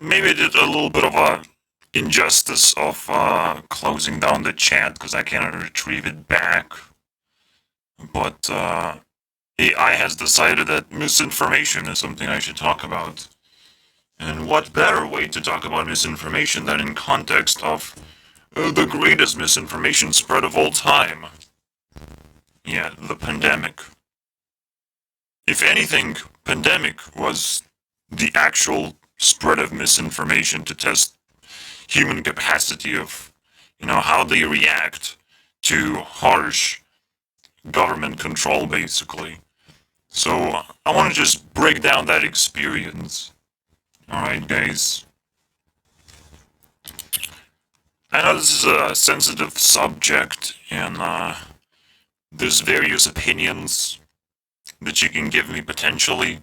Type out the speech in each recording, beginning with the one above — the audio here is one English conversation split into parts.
maybe I did a little bit of a injustice of closing down the chat because I cannot retrieve it back. But AI has decided that misinformation is something I should talk about. And what better way to talk about misinformation than in context of the greatest misinformation spread of all time? Yeah, the pandemic. If anything, pandemic was the actual spread of misinformation to test human capacity of, how they react to harsh government control, basically. So I want to just break down that experience. Alright, guys. I know this is a sensitive subject, and there's various opinions that you can give me potentially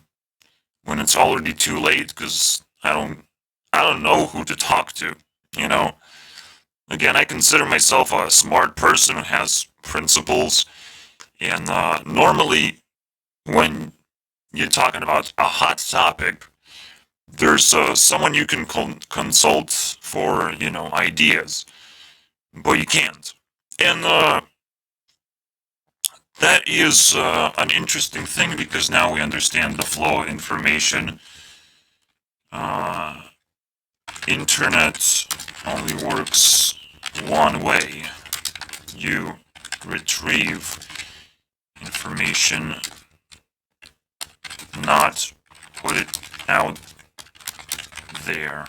when it's already too late, because I don't know who to talk to, you know? Again, I consider myself a smart person who has principles, and normally when you're talking about a hot topic, there's someone you can consult for, ideas, but you can't. And that is an interesting thing because now we understand the flow of information. Uh, Internet only works one way. You retrieve information, not put it out there.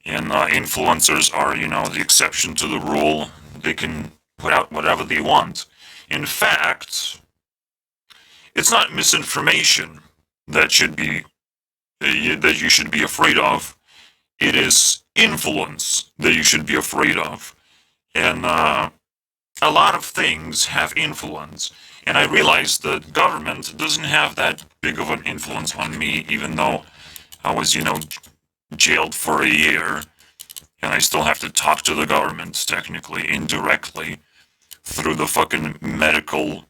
And influencers are, the exception to the rule. They can put out whatever they want. In fact, it's not misinformation that should be that you should be afraid of. It is influence that you should be afraid of. And a lot of things have influence. And I realized that government doesn't have that big of an influence on me, even though I was, jailed for a year. And I still have to talk to the government, technically, indirectly, through the fucking medical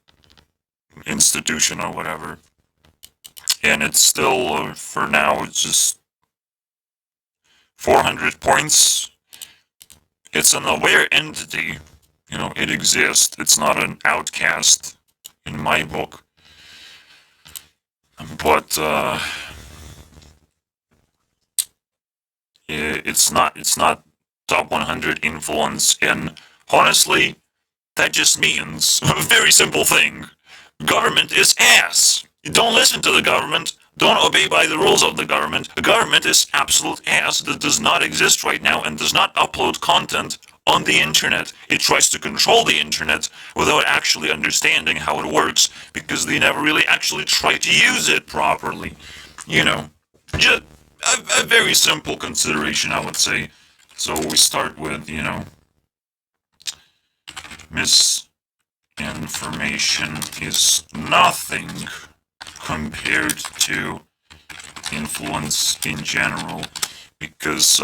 institution or whatever. And it's still, for now, it's just 400 points. It's an aware entity. It exists. It's not an outcast in my book. But, it's not top 100 influence, and honestly, that just means a very simple thing. Government is ass. Don't listen to the government. Don't obey by the rules of the government. The government is absolute ass that does not exist right now and does not upload content on the internet. It tries to control the internet without actually understanding how it works because they never really actually try to use it properly. Just a very simple consideration, I would say. So we start with, misinformation is nothing compared to influence in general, because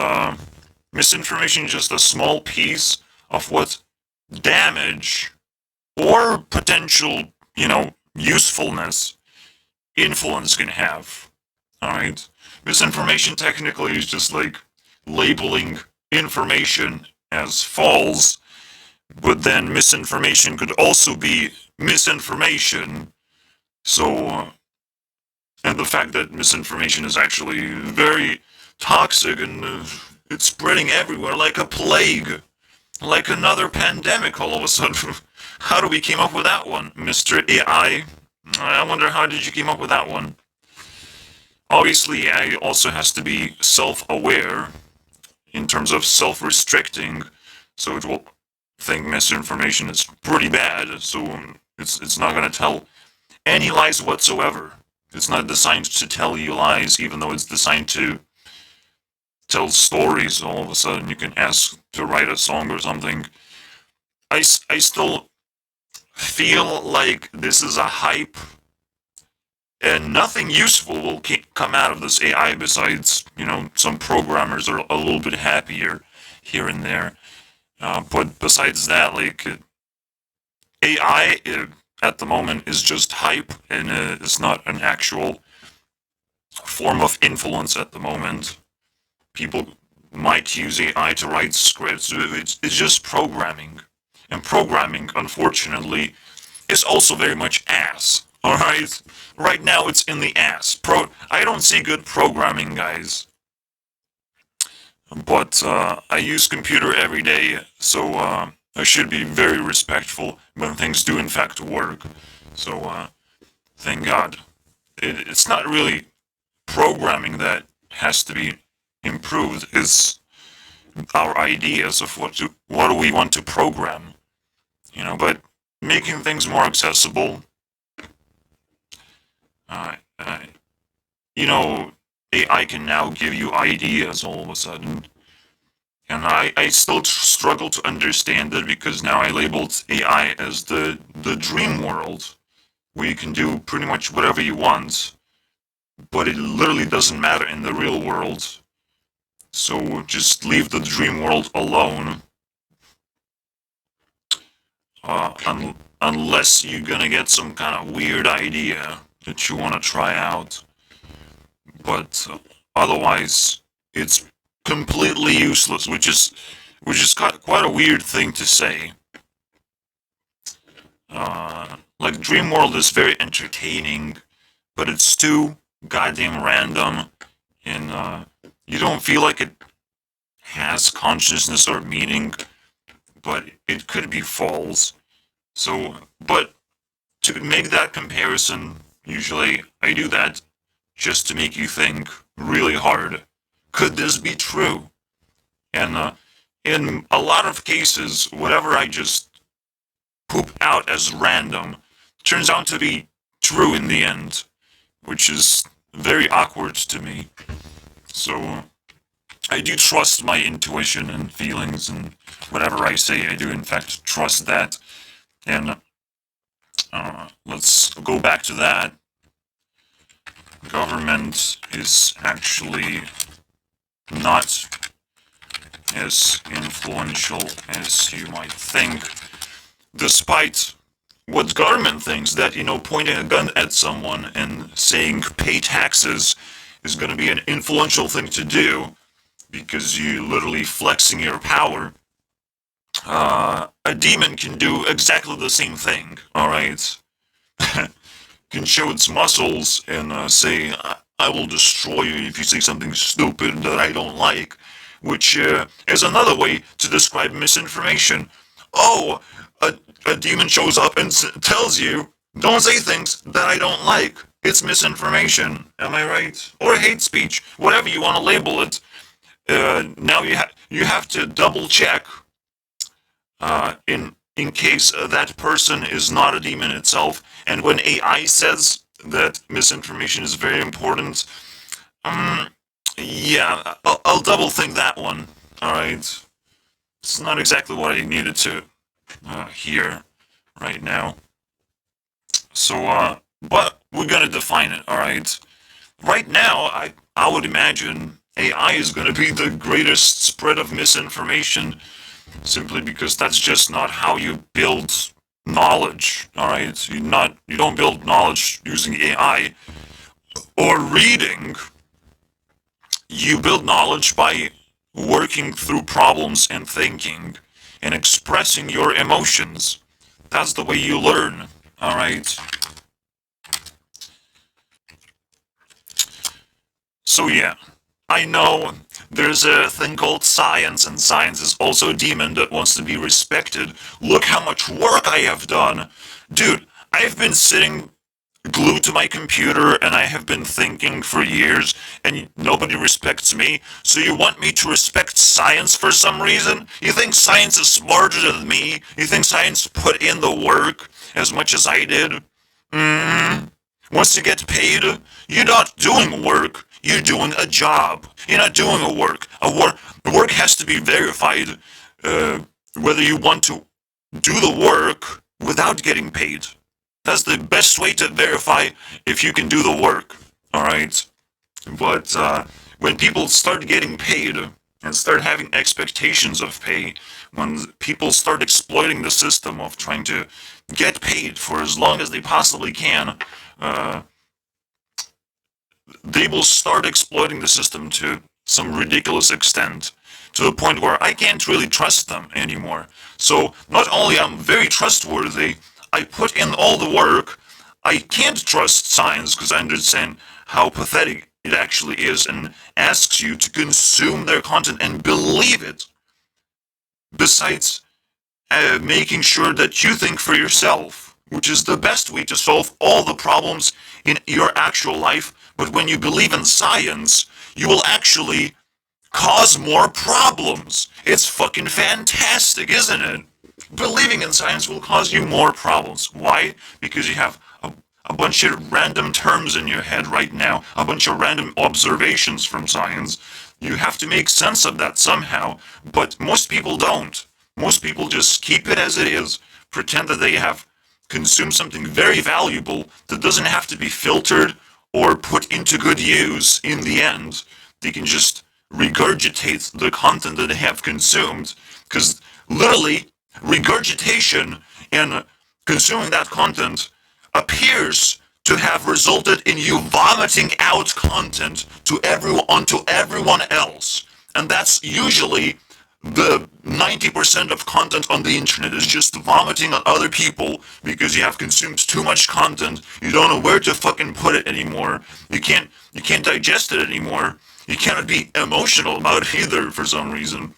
misinformation is just a small piece of what damage or potential, usefulness influence can have. Alright? Misinformation technically is just like labeling information as false, but then misinformation could also be misinformation. So, and the fact that misinformation is actually very toxic and it's spreading everywhere like a plague, like another pandemic all of a sudden. How do we came up with that one, Mr. AI? I wonder how did you came up with that one? Obviously, AI also has to be self-aware in terms of self-restricting, so it will think misinformation is pretty bad, so it's not going to tell any lies whatsoever. It's not designed to tell you lies, even though it's designed to tell stories. All of a sudden, you can ask to write a song or something. I still feel like this is a hype, and nothing useful will come out of this AI besides, some programmers are a little bit happier here and there. But besides that, like, AI at the moment is just hype, and it's not an actual form of influence at the moment. People might use AI to write scripts. It's just programming. And programming, unfortunately, is also very much ass. Alright? Right now it's in the ass. I don't see good programming, guys. But I use computer every day, so I should be very respectful when things do in fact work. So thank God. It's not really programming that has to be improved. It's our ideas of what do we want to program, But making things more accessible, uh, uh, you know, AI can now give you ideas all of a sudden. And I still struggle to understand it because now I labeled AI as the dream world, where you can do pretty much whatever you want, but it literally doesn't matter in the real world. So just leave the dream world alone, unless you're gonna get some kind of weird idea that you want to try out. But otherwise, it's completely useless, which is quite a weird thing to say. Like Dreamworld is very entertaining, but it's too goddamn random, and you don't feel like it has consciousness or meaning, but it could be false. So, but to make that comparison, usually I do that just to make you think really hard. Could this be true? And in a lot of cases, whatever I just poop out as random turns out to be true in the end, which is very awkward to me. So I do trust my intuition and feelings, and whatever I say, I do in fact trust that. And let's go back to that. Government is actually not as influential as you might think, despite what government thinks that, pointing a gun at someone and saying pay taxes is going to be an influential thing to do because you literally flexing your power. A demon can do exactly the same thing, alright? Can show its muscles and say, I will destroy you if you say something stupid that I don't like, which is another way to describe misinformation. Oh, a demon shows up and tells you, don't say things that I don't like. It's misinformation. Am I right? Or hate speech, whatever you want to label it. Now you have to double check in case that person is not a demon itself. And when AI says that misinformation is very important, yeah, I'll double think that one. All right, it's not exactly what I needed to hear right now. So, but we're gonna define it. All right. Right now, I would imagine AI is gonna be the greatest spread of misinformation simply because that's just not how you build knowledge. All right, you don't build knowledge using AI or reading. You build knowledge by working through problems and thinking and expressing your emotions. That's the way you learn. All right. So yeah, I know there's a thing called science, and science is also a demon that wants to be respected. Look how much work I have done. Dude, I've been sitting glued to my computer and I have been thinking for years and nobody respects me. So you want me to respect science for some reason? You think science is smarter than me? You think science put in the work as much as I did? Once you get paid, you're not doing work. You're doing a job. You're not doing a work. Work has to be verified, whether you want to do the work without getting paid. That's the best way to verify if you can do the work. All right. But when people start getting paid and start having expectations of pay, when people start exploiting the system of trying to get paid for as long as they possibly can, they will start exploiting the system to some ridiculous extent, to the point where I can't really trust them anymore. So not only I'm very trustworthy, I put in all the work, I can't trust science because I understand how pathetic it actually is and asks you to consume their content and believe it. Besides making sure that you think for yourself, which is the best way to solve all the problems in your actual life. But when you believe in science, you will actually cause more problems. It's fucking fantastic, isn't it? Believing in science will cause you more problems. Why? Because you have a bunch of random terms in your head right now, a bunch of random observations from science. You have to make sense of that somehow, but most people don't. Most people just keep it as it is, pretend that they have consumed something very valuable that doesn't have to be filtered or put into good use in the end. They can just regurgitate the content that they have consumed, because literally, regurgitation and consuming that content appears to have resulted in you vomiting out content to everyone else. And that's usually the 90% of content on the internet is just vomiting on other people because you have consumed too much content. You don't know where to fucking put it anymore. You can't digest it anymore. You cannot be emotional about it either for some reason.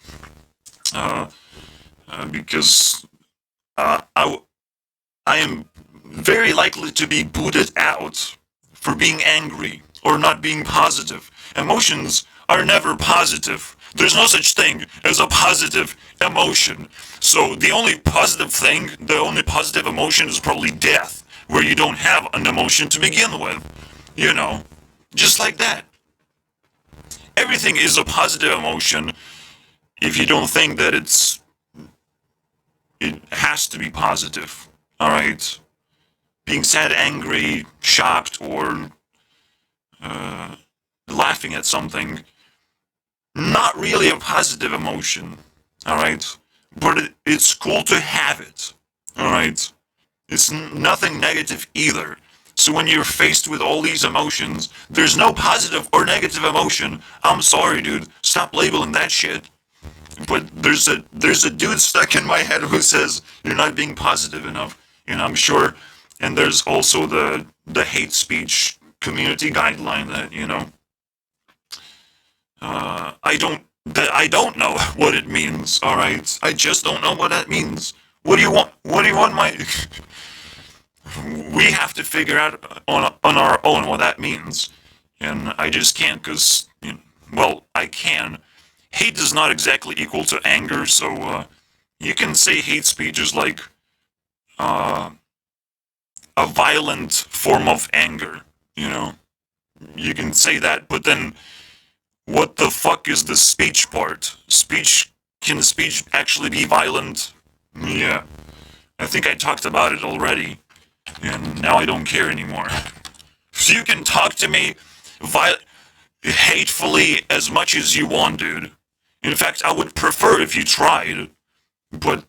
Because I am very likely to be booted out for being angry or not being positive. Emotions are never positive. There's no such thing as a positive emotion. So the only positive emotion is probably death, where you don't have an emotion to begin with. You know, just like that. Everything is a positive emotion if you don't think that it has to be positive. All right? Being sad, angry, shocked, or laughing at something, not really a positive emotion, alright? But it's cool to have it, alright? It's nothing negative either. So when you're faced with all these emotions, there's no positive or negative emotion. I'm sorry, dude. Stop labeling that shit. But there's a dude stuck in my head who says you're not being positive enough, and I'm sure. And there's also the hate speech community guideline that I don't know what it means. All right, I just don't know what that means. What do you want? What do you want my? We have to figure out on our own what that means, and I just can't because well, I can. Hate is not exactly equal to anger, so you can say hate speech is like uh, a violent form of anger. You know, you can say that, but then what the fuck is the speech part? Can speech actually be violent? Yeah, I think I talked about it already, and now I don't care anymore. So you can talk to me hatefully as much as you want, dude. In fact, I would prefer if you tried, but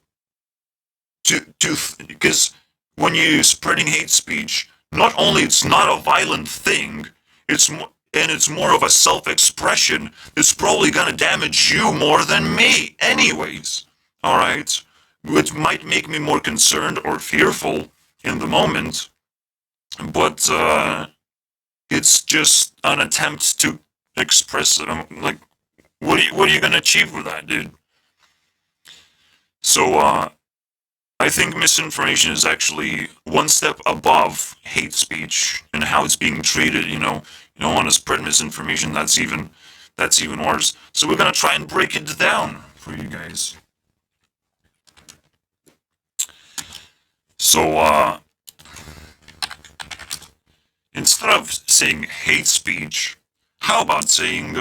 because when you're spreading hate speech, not only it's not a violent thing, it's more of a self-expression. It's probably gonna damage you more than me, anyways. All right, which might make me more concerned or fearful in the moment, but it's just an attempt to express it. Like, what are you gonna achieve with that, dude? So I think misinformation is actually one step above hate speech and how it's being treated. You don't want to spread misinformation. That's even worse. So we're gonna try and break it down for you guys. So instead of saying hate speech, how about saying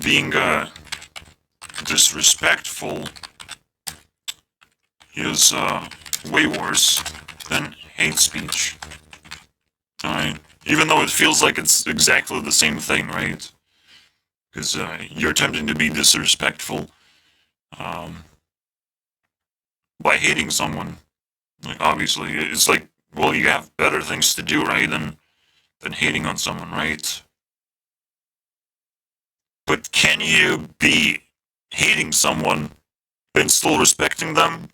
being disrespectful is way worse than hate speech. Alright? Even though it feels like it's exactly the same thing, right? Because you're attempting to be disrespectful um, by hating someone. Like, obviously, it's like, well, you have better things to do, right? Than than hating on someone, right? But can you be hating someone and still respecting them?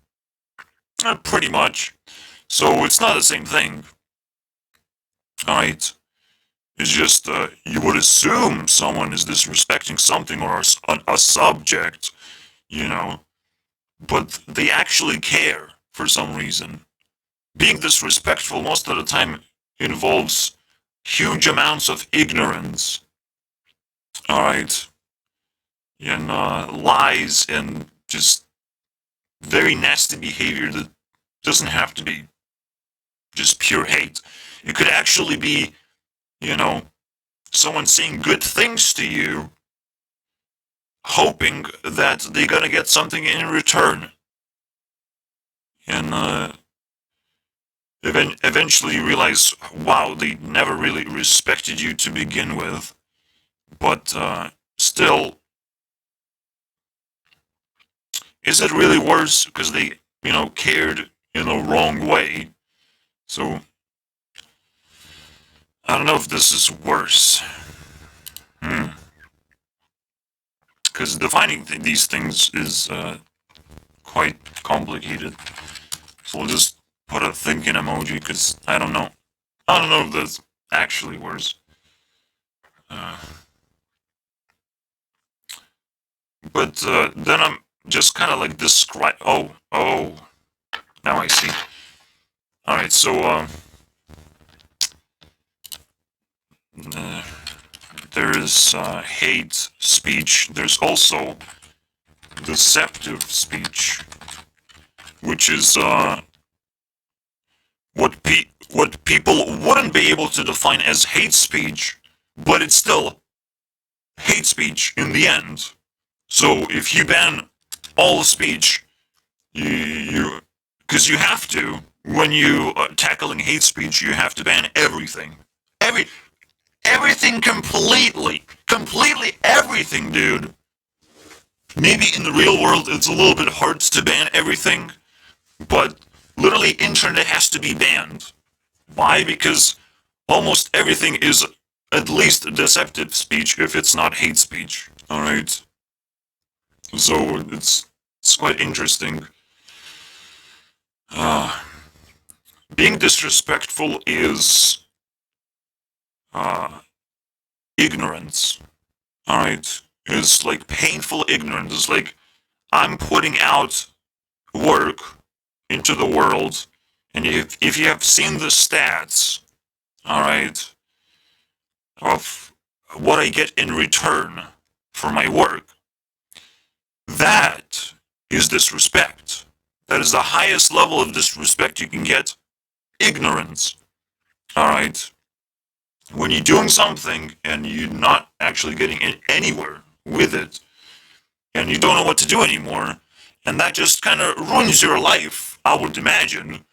Pretty much. So it's not the same thing, alright? It's just, you would assume someone is disrespecting something or a subject, you know, but they actually care for some reason. Being disrespectful most of the time involves huge amounts of ignorance, alright? And lies and just very nasty behavior that doesn't have to be just pure hate. It could actually be, you know, someone saying good things to you, hoping that they're gonna get something in return. And eventually you realize, wow, they never really respected you to begin with. But still, is it really worse because they, cared in a wrong way? So, I don't know if this is worse. Because defining these things is quite complicated. So we'll just put a thinking emoji because I don't know. I don't know if that's actually worse. Uh, but then I'm just kind of like describe. Oh, now I see. All right, so there is hate speech. There's also deceptive speech, which is what people wouldn't be able to define as hate speech, but it's still hate speech in the end. So if you ban all speech, you because you have to when you tackling hate speech, you have to ban everything, everything completely everything, dude. Maybe in the real world it's a little bit hard to ban everything, but literally internet has to be banned. Why? Because almost everything is at least deceptive speech if it's not hate speech. All right. So it's quite interesting. Uh, being disrespectful is uh, ignorance. All right. It's like painful ignorance. It's like I'm putting out work into the world, and if you have seen the stats, all right, of what I get in return for my work, that is disrespect. That is the highest level of disrespect you can get. Ignorance. All right. When you're doing something and you're not actually getting anywhere with it, and you don't know what to do anymore, and that just kind of ruins your life, I would imagine.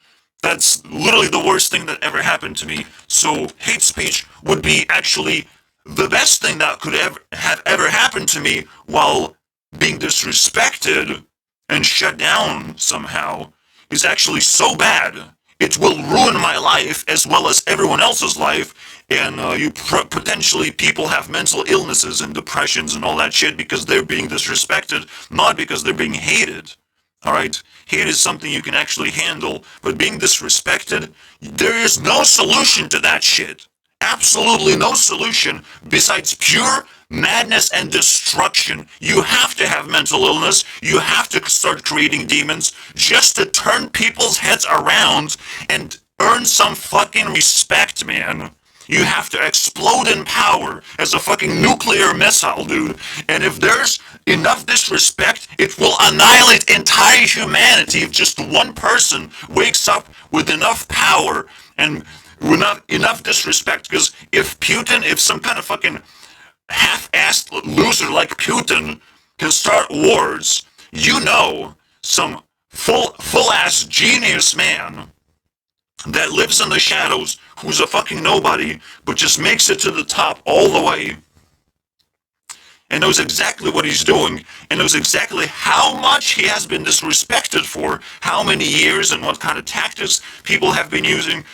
That's literally the worst thing that ever happened to me. So hate speech would be actually the best thing that could have ever happened to me while being disrespected and shut down somehow is actually so bad. It will ruin my life as well as everyone else's life. And potentially people have mental illnesses and depressions and all that shit because they're being disrespected, not because they're being hated. All right, hate is something you can actually handle, but being disrespected, there is no solution to that shit. Absolutely no solution besides pure madness and destruction. You have to have mental illness. You have to start creating demons just to turn people's heads around and earn some fucking respect, man. You have to explode in power as a fucking nuclear missile, dude. And if there's enough disrespect, it will annihilate entire humanity if just one person wakes up with enough power and enough disrespect. Because if some kind of fucking half-assed loser like Putin can start wars, some full-ass genius man that lives in the shadows, who's a fucking nobody, but just makes it to the top all the way, and knows exactly what he's doing, and knows exactly how much he has been disrespected for, how many years, and what kind of tactics people have been using,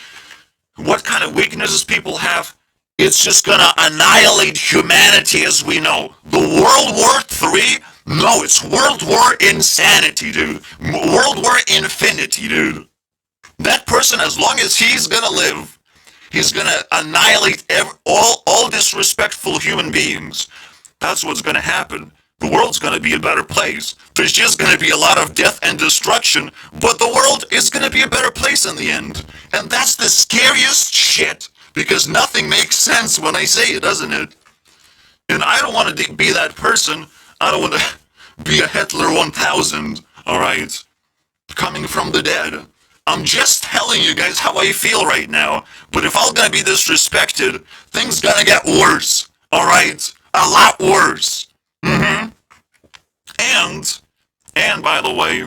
what kind of weaknesses people have. It's just gonna annihilate humanity as we know. The World War III? No, it's World War Insanity, dude. World War Infinity, dude. That person, as long as he's gonna live, he's gonna annihilate all disrespectful human beings. That's what's gonna happen. The world's gonna be a better place. There's just gonna be a lot of death and destruction, but the world is gonna be a better place in the end. And that's the scariest shit, because nothing makes sense when I say it, doesn't it? And I don't want to be that person. I don't want to be a Hitler 1000, alright? Coming from the dead. I'm just telling you guys how I feel right now. But if I'm gonna be disrespected, things gonna get worse. Alright? A lot worse. Mm-hmm. And by the way,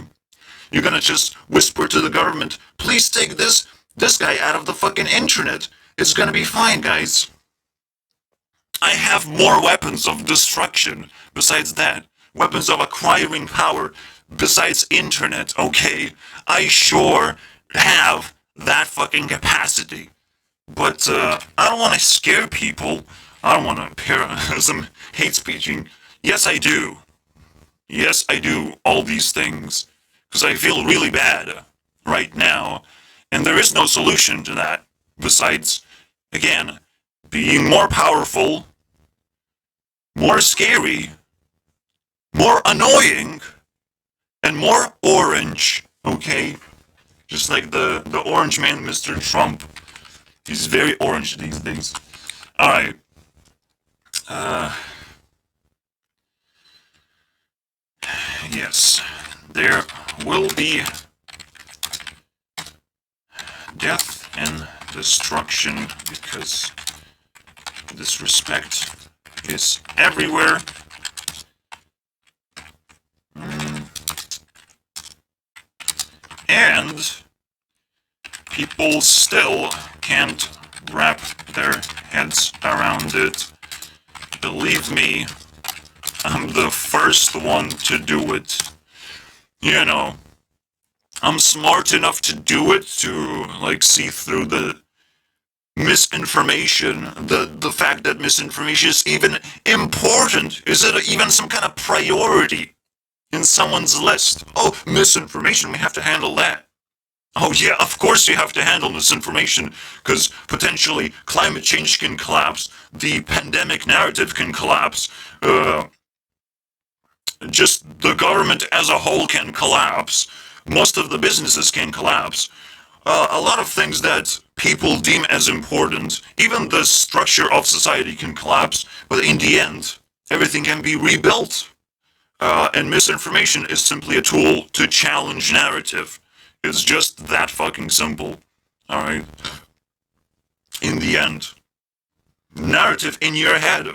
you're gonna just whisper to the government, please take this guy out of the fucking internet. It's gonna be fine, guys. I have more weapons of destruction besides that. Weapons of acquiring power besides internet, okay? I sure have that fucking capacity. But I don't want to scare people. I don't want to appear some hate speeching. Yes, I do. Yes, I do all these things. Because I feel really bad right now. And there is no solution to that. Besides, again, being more powerful, more scary, more annoying, and more orange. Okay? Just like the orange man, Mr. Trump. He's very orange these days. Alright. Yes. There will be death and destruction because disrespect is everywhere. And people still can't wrap their heads around it. Believe me, I'm the first one to do it. You know, I'm smart enough to do it, to like see through the misinformation, the fact that misinformation is even important. Is it even some kind of priority in someone's list? Oh, misinformation, we have to handle that. Oh yeah, of course you have to handle misinformation, because potentially climate change can collapse, the pandemic narrative can collapse, just the government as a whole can collapse, most of the businesses can collapse. A lot of things that people deem as important, even the structure of society can collapse, but in the end, everything can be rebuilt. And misinformation is simply a tool to challenge narrative. It's just that fucking simple. Alright? In the end, narrative in your head.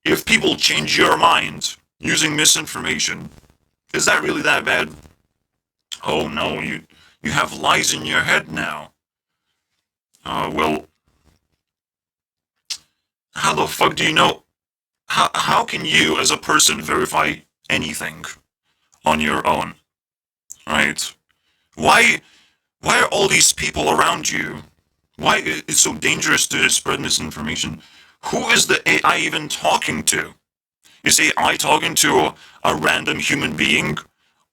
If people change your mind using misinformation, is that really that bad? Oh no, you have lies in your head now. Well, how the fuck do you know? How can you as a person verify anything on your own? Right? Why are all these people around you? Why is it so dangerous to spread misinformation? Who is the AI even talking to? Is AI talking to a random human being?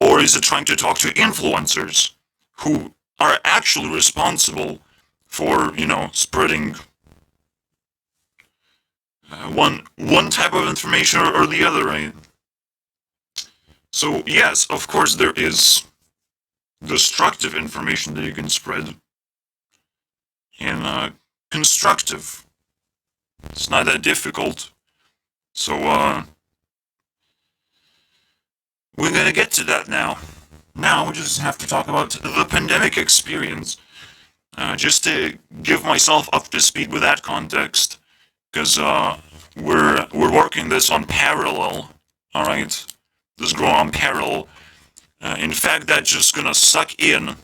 Or is it trying to talk to influencers who are actually responsible for, spreading one type of information or the other, right? So yes, of course there is destructive information that you can spread, and constructive. It's not that difficult. So we're gonna get to that now. Now we just have to talk about the pandemic experience. Just to give myself up to speed with that context, because we're working this on parallel. All right, this is going on parallel. In fact, that's just gonna suck in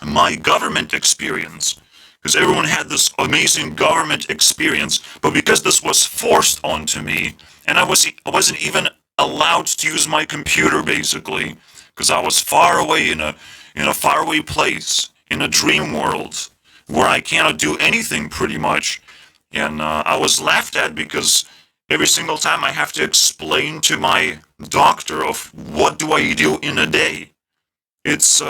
my government experience, because everyone had this amazing government experience, but because this was forced onto me, and I wasn't even allowed to use my computer basically, because I was far away in a faraway place, in a dream world, where I cannot do anything pretty much. And I was laughed at because every single time I have to explain to my doctor of what do I do in a day. It's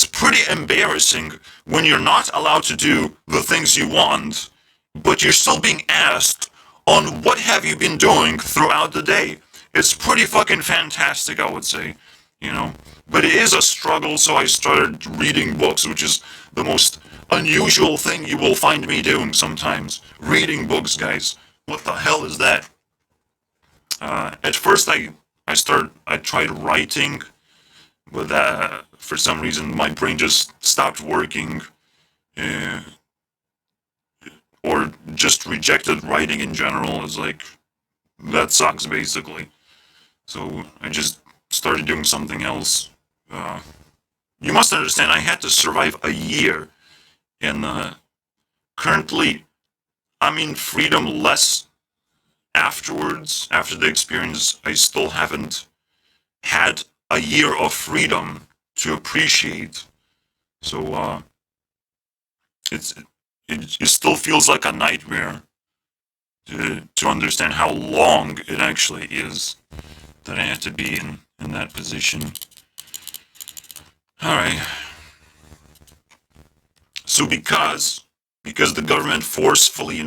pretty embarrassing when you're not allowed to do the things you want, but you're still being asked on what have you been doing throughout the day. It's pretty fucking fantastic, I would say, you know. But it is a struggle, so I started reading books, which is the most unusual thing you will find me doing sometimes. Reading books, guys. What the hell is that? At first, I tried writing, but for some reason my brain just stopped working, uh, or just rejected writing in general. It's like that sucks basically. So I just started doing something else. Uh, you must understand, I had to survive a year, and currently I'm in freedom less afterwards. After the experience, I still haven't had a year of freedom to appreciate. So it's it still feels like a nightmare to understand how long it actually is that I have to be in that position. All right. So because the government forcefully,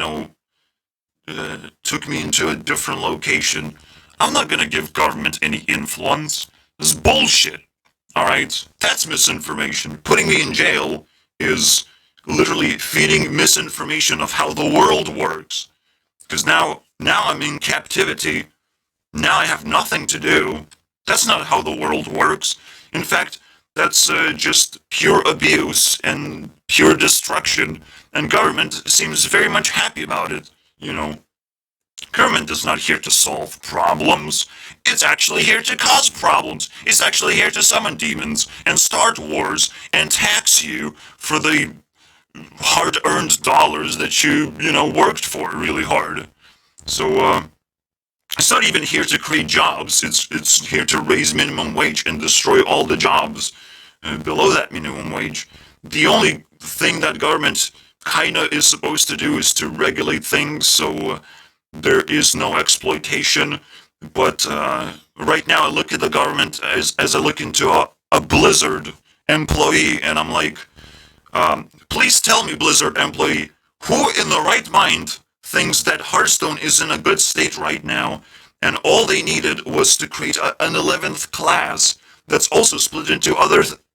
took me into a different location, I'm not gonna give government any influence. This is bullshit. All right, that's misinformation. Putting me in jail is literally feeding misinformation of how the world works. Because now I'm in captivity. Now I have nothing to do. That's not how the world works. In fact, that's just pure abuse and pure destruction. And government seems very much happy about it. You know, government is not here to solve problems. It's actually here to cause problems. It's actually here to summon demons and start wars and tax you for the hard-earned dollars that you worked for really hard. So, it's not even here to create jobs. It's here to raise minimum wage and destroy all the jobs below that minimum wage. The only thing that government kinda is supposed to do is to regulate things so there is no exploitation. But right now, I look at the government as I look into a Blizzard employee, and I'm like, please tell me, Blizzard employee, who in the right mind thinks that Hearthstone is in a good state right now, and all they needed was to create an 11th class that's also split into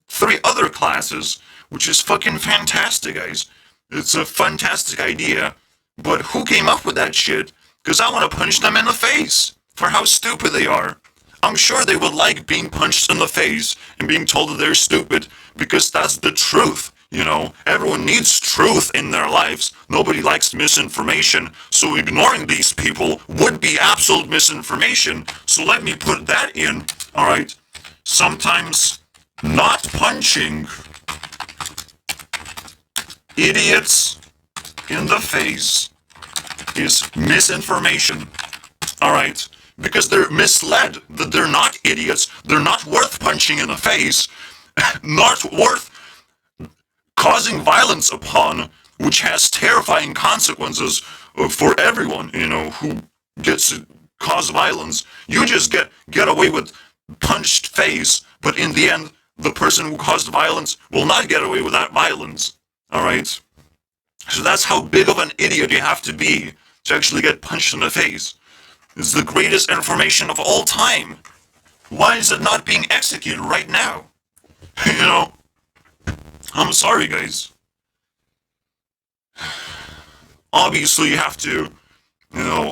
three other classes, which is fucking fantastic, guys. It's a fantastic idea, but who came up with that shit? Because I want to punch them in the face for how stupid they are. I'm sure they would like being punched in the face and being told that they're stupid, because that's the truth. Everyone needs truth in their lives. Nobody likes misinformation, so ignoring these people would be absolute misinformation. So let me put that in, alright? Sometimes not punching idiots in the face is misinformation, alright? Because they're misled that they're not idiots, they're not worth punching in the face, not worth causing violence upon, which has terrifying consequences for everyone, who gets to cause violence. You just get away with punched face, but in the end, the person who caused violence will not get away with that violence. All right? So that's how big of an idiot you have to be to actually get punched in the face. It's the greatest information of all time. Why is it not being executed right now? you know, I'm sorry, guys. Obviously, you have to,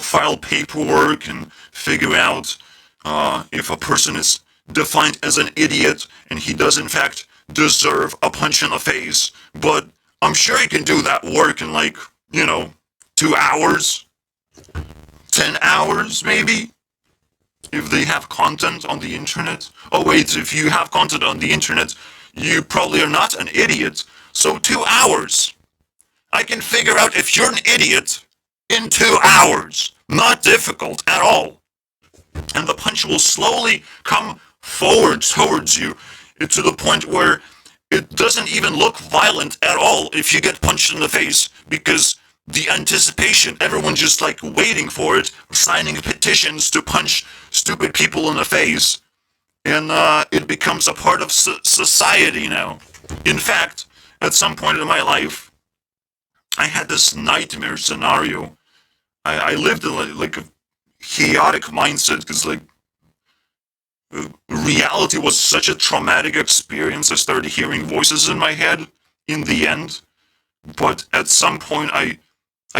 file paperwork and figure out if a person is defined as an idiot and he does, in fact, deserve a punch in the face. But I'm sure he can do that work in, 2 hours, 10 hours, maybe? If they have content on the internet. Oh, wait, if you have content on the internet, you probably are not an idiot. So 2 hours. I can figure out if you're an idiot in 2 hours. Not difficult at all. And the punch will slowly come forward towards you to the point where it doesn't even look violent at all if you get punched in the face, because the anticipation, everyone just like waiting for it, signing petitions to punch stupid people in the face, and it becomes a part of society now. In fact, at some point in my life, I had this nightmare scenario. I lived in like a chaotic mindset because like reality was such a traumatic experience. I started hearing voices in my head in the end, but at some point I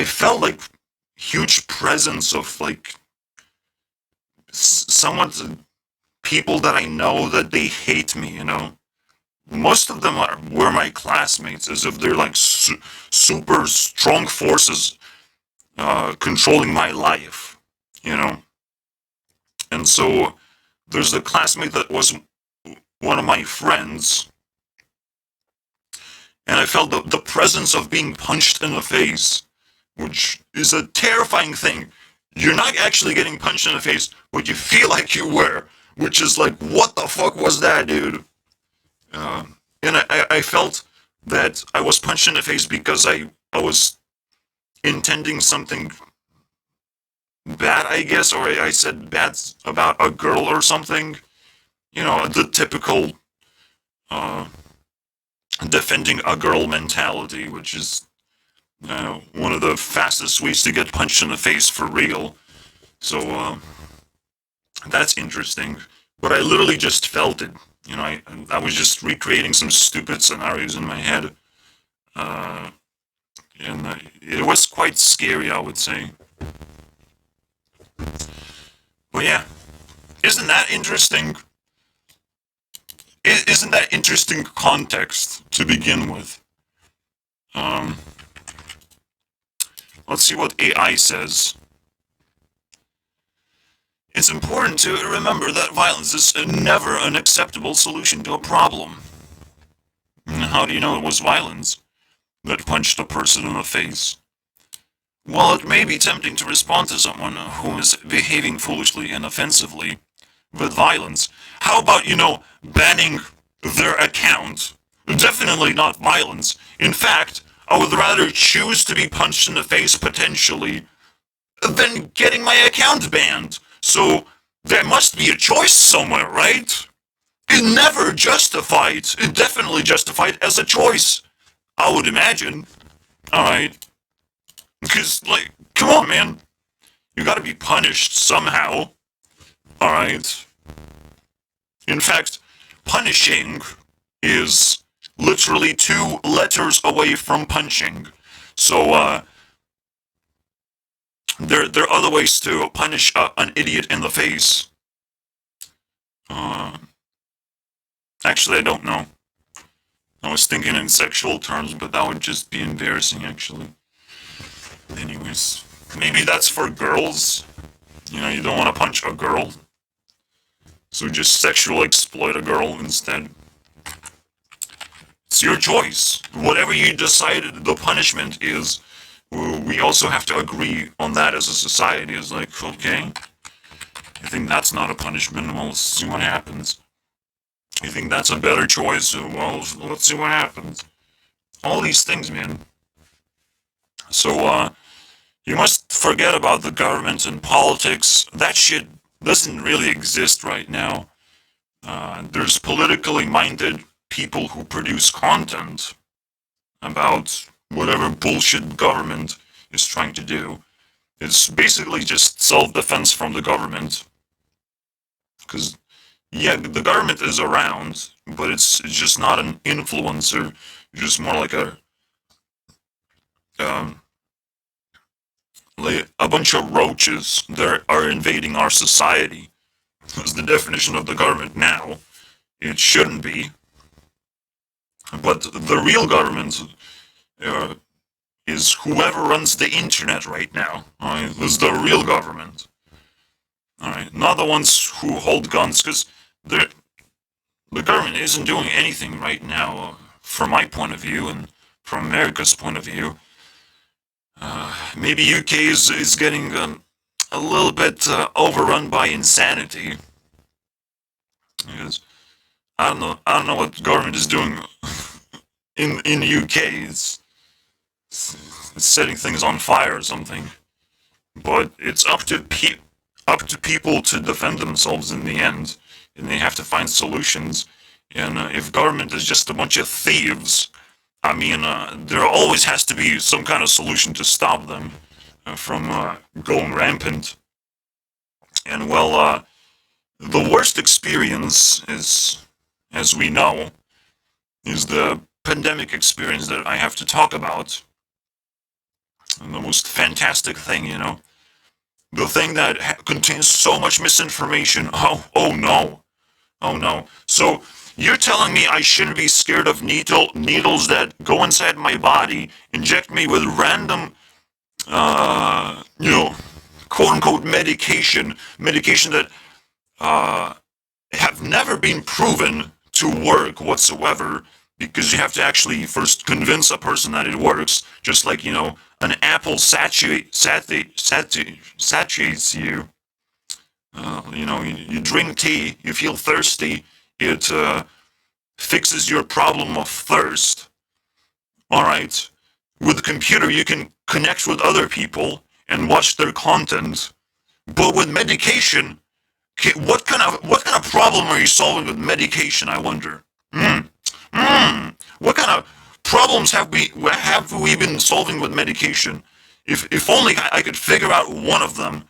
felt like huge presence of like someone's people that I know that they hate me, you know. Most of them were my classmates, as if they're like super strong forces controlling my life, you know. And so there's a classmate that was one of my friends, and I felt the presence of being punched in the face, which is a terrifying thing. You're not actually getting punched in the face, but you feel like you were, which is like, what the fuck was that, dude? Uh, and I felt that I was punched in the face because I was intending something bad, I guess, or I said bad about a girl or something. You know, the typical uh, defending a girl mentality, which is one of the fastest ways to get punched in the face for real. So that's interesting. But I literally just felt it. You know, I was just recreating some stupid scenarios in my head. Uh, and it was quite scary, I would say. But yeah, isn't that interesting? Isn't that interesting context to begin with? Um, let's see what AI says. It's important to remember that violence is never an acceptable solution to a problem. How do you know it was violence that punched a person in the face? While it may be tempting to respond to someone who is behaving foolishly and offensively with violence, how about, banning their account? Definitely not violence. In fact, I would rather choose to be punched in the face potentially than getting my account banned. So there must be a choice somewhere, right? It never justified. It definitely justified as a choice. I would imagine. Alright. Because, like, come on, man. You gotta be punished somehow. Alright. In fact, punishing is literally 2 letters away from punching. So, there are other ways to punish an idiot in the face. Actually, I don't know. I was thinking in sexual terms, but that would just be embarrassing, actually. Anyways, maybe that's for girls. You don't want to punch a girl. So just sexual exploit a girl instead. It's your choice. Whatever you decided the punishment is, we also have to agree on that as a society. It's like, okay, I think that's not a punishment. Well, let's see what happens. You think that's a better choice? Well, let's see what happens. All these things, man. So, you must forget about the government and politics. That shit doesn't really exist right now. There's politically minded people who produce content about whatever bullshit government is trying to do. It's basically just self-defense from the government. Because, yeah, the government is around, but it's just not an influencer. It's just more um, like a bunch of roaches that are invading our society. That's the definition of the government now. It shouldn't be. But the real government uh, is whoever runs the internet right now. Alright, this is the real government. Alright, not the ones who hold guns, because the government isn't doing anything right now, from my point of view and from America's point of view. Maybe UK is getting a little bit overrun by insanity. Because I don't know what the government is doing in the UK. setting things on fire or something. But it's up to people to defend themselves in the end, and they have to find solutions. And if government is just a bunch of thieves, I mean, there always has to be some kind of solution to stop them from going rampant. And well, the worst experience is, as we know, is the pandemic experience that I have to talk about. And the most fantastic thing, the thing that contains so much misinformation. Oh no, oh no. So you're telling me I shouldn't be scared of needles that go inside my body, inject me with random, uh, you know, quote unquote medication that have never been proven to work whatsoever, because you have to actually first convince a person that it works, just like, an apple saturates you. You drink tea, you feel thirsty, it fixes your problem of thirst. Alright. With the computer, you can connect with other people and watch their content. But with medication, what kind of problem are you solving with medication, I wonder? What kind of problems have we been solving with medication? If only I could figure out one of them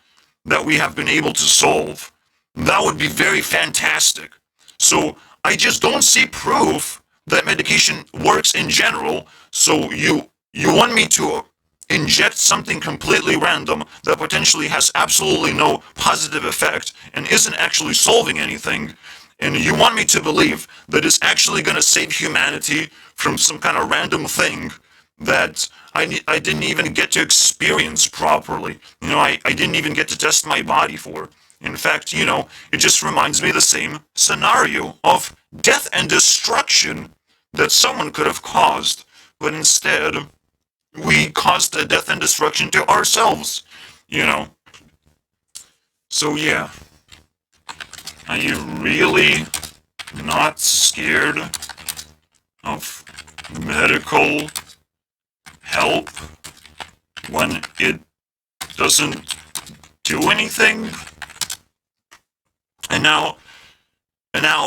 that we have been able to solve, that would be very fantastic. So I just don't see proof that medication works in general. So you want me to inject something completely random that potentially has absolutely no positive effect and isn't actually solving anything, and you want me to believe that it's actually going to save humanity from some kind of random thing that I didn't even get to experience properly. I didn't even get to test my body for. In fact, it just reminds me of the same scenario of death and destruction that someone could have caused, but instead we caused the death and destruction to ourselves, you know. So yeah, are you really not scared of medical help when it doesn't do anything? And now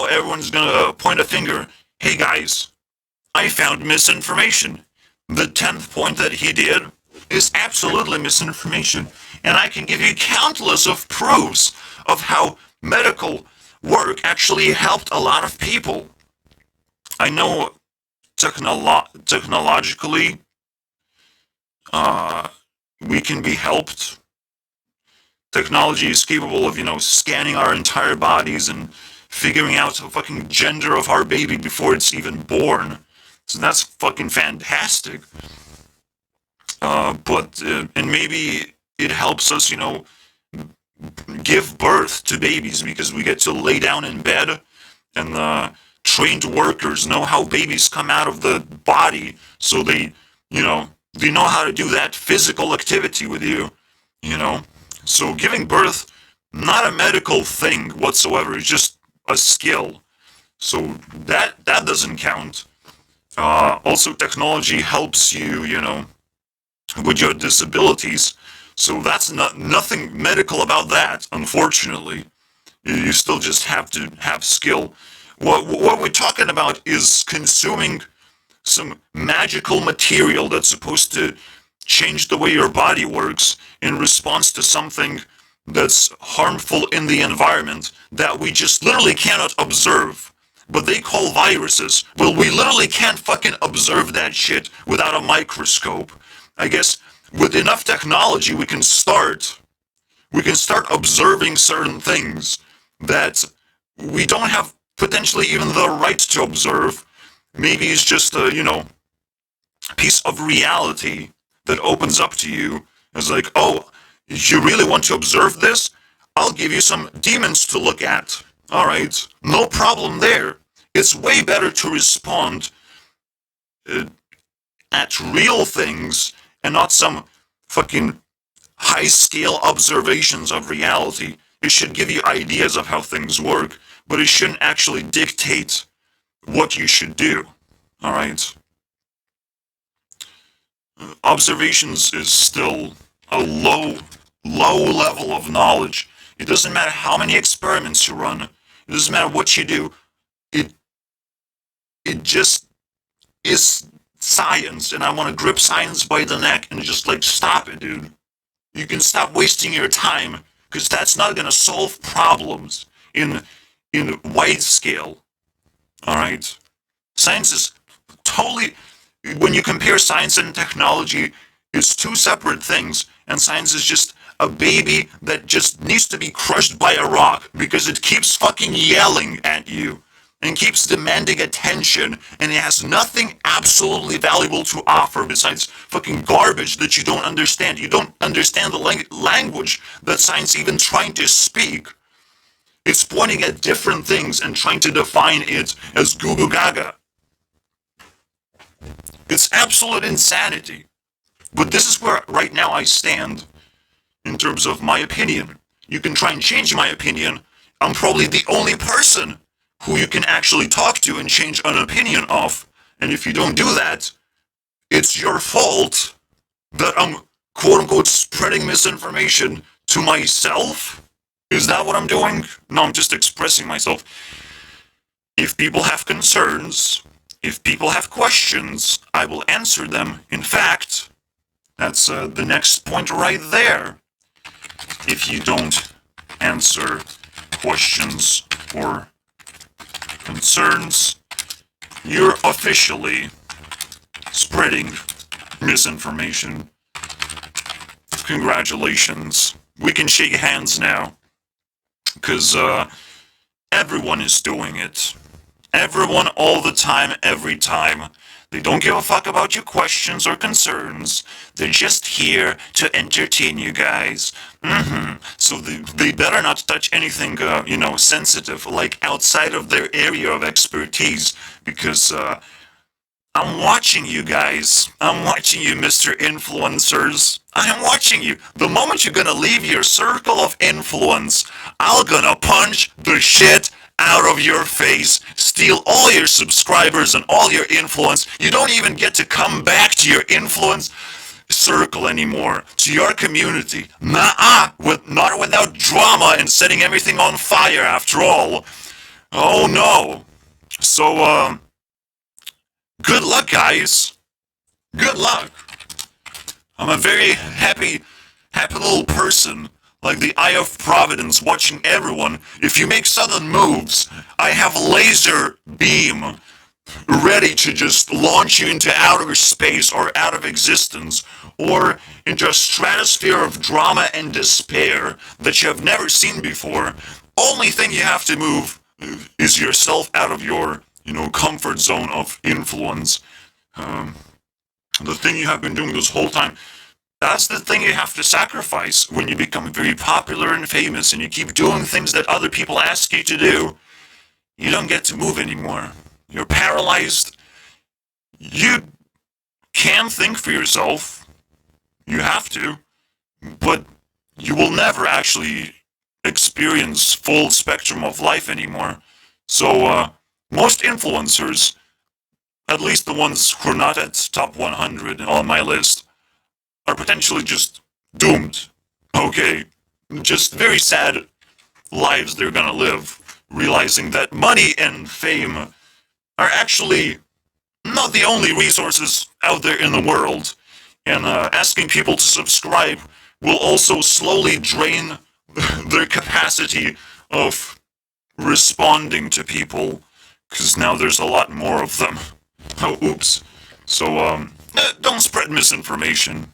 everyone's gonna point a finger. Hey guys, I found misinformation. The 10th point that he did is absolutely misinformation. And I can give you countless of proofs of how medical work actually helped a lot of people. I know technologically, uh, we can be helped. Technology is capable of, scanning our entire bodies and figuring out the fucking gender of our baby before it's even born. So that's fucking fantastic. And maybe it helps us, give birth to babies, because we get to lay down in bed, and the trained workers know how babies come out of the body, so they know how to do that physical activity with you. So giving birth, not a medical thing whatsoever, it's just a skill. So that doesn't count. Also, technology helps you, with your disabilities. So that's nothing medical about that, unfortunately. You still just have to have skill. What we're talking about is consuming some magical material that's supposed to change the way your body works in response to something that's harmful in the environment that we just literally cannot observe. But they call viruses. Well, we literally can't fucking observe that shit without a microscope. I guess with enough technology we can start observing certain things that we don't have potentially even the right to observe. Maybe it's just a, piece of reality that opens up to you. It's like, oh, you really want to observe this? I'll give you some demons to look at. All right, no problem there. It's way better to respond at real things and not some fucking high-scale observations of reality. It should give you ideas of how things work, but it shouldn't actually dictate what you should do. All right. Observations is still a low level of knowledge. It doesn't matter how many experiments you run. It doesn't matter what you do. It it just is science, and I want to grip science by the neck and just like stop it, dude. You can stop wasting your time because that's not gonna solve problems in wide scale. All right, science is totally. When you compare science and technology, it's two separate things, and science is just a baby that just needs to be crushed by a rock because it keeps fucking yelling at you and keeps demanding attention, and it has nothing absolutely valuable to offer besides fucking garbage that you don't understand. You don't understand the language that science even trying to speak. It's pointing at different things and trying to define it as goo goo gaga. It's absolute insanity. But this is where right now I stand in terms of my opinion. You can try and change my opinion. I'm probably the only person who you can actually talk to and change an opinion of. And if you don't do that, it's your fault that I'm quote unquote spreading misinformation to myself. Is that what I'm doing? No, I'm just expressing myself. If people have concerns, if people have questions, I will answer them. In fact, that's the next point right there. If you don't answer questions or concerns, you're officially spreading misinformation. Congratulations. We can shake hands now. Because everyone is doing it. Everyone all the time, every time. They don't give a fuck about your questions or concerns. They're just here to entertain you guys. So they better not touch anything, sensitive, like outside of their area of expertise. Because I'm watching you guys. I'm watching you, Mr. Influencers. I'm watching you. The moment you're gonna leave your circle of influence, I'm gonna punch the shit out of your face, steal all your subscribers and all your influence. You don't even get to come back to your influence circle anymore, to your community. Not without drama and setting everything on fire after all. Oh no. So, good luck, guys. Good luck. I'm a very happy little person, like the Eye of Providence, watching everyone. If you make sudden moves, I have laser beam ready to just launch you into outer space or out of existence, or into a stratosphere of drama and despair that you have never seen before. Only thing you have to move is yourself out of your, comfort zone of influence. The thing you have been doing this whole time, that's the thing you have to sacrifice when you become very popular and famous and you keep doing things that other people ask you to do. You don't get to move anymore. You're paralyzed. You can think for yourself. You have to. But you will never actually experience full spectrum of life anymore. So, most influencers, at least the ones who are not at top 100 on my list, are potentially just doomed. Okay? Just very sad lives they're gonna live, realizing that money and fame are actually not the only resources out there in the world. And asking people to subscribe will also slowly drain their capacity of responding to people, because now there's a lot more of them. Oh, oops. So, don't spread misinformation.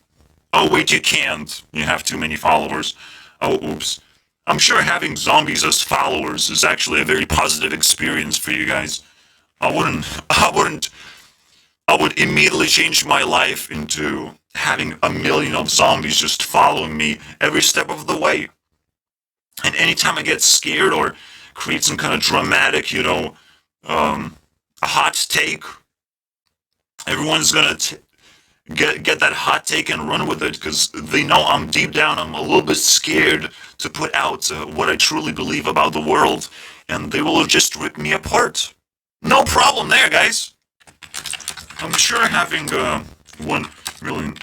Oh, wait, you can't. You have too many followers. Oh, oops. I'm sure having zombies as followers is actually a very positive experience for you guys. I would immediately change my life into having a million of zombies just following me every step of the way. And anytime I get scared or create some kind of dramatic, a hot take, everyone's gonna get that hot take and run with it because they know I'm deep down, I'm a little bit scared to put out what I truly believe about the world, and they will just rip me apart. No problem there, guys. I'm sure having one really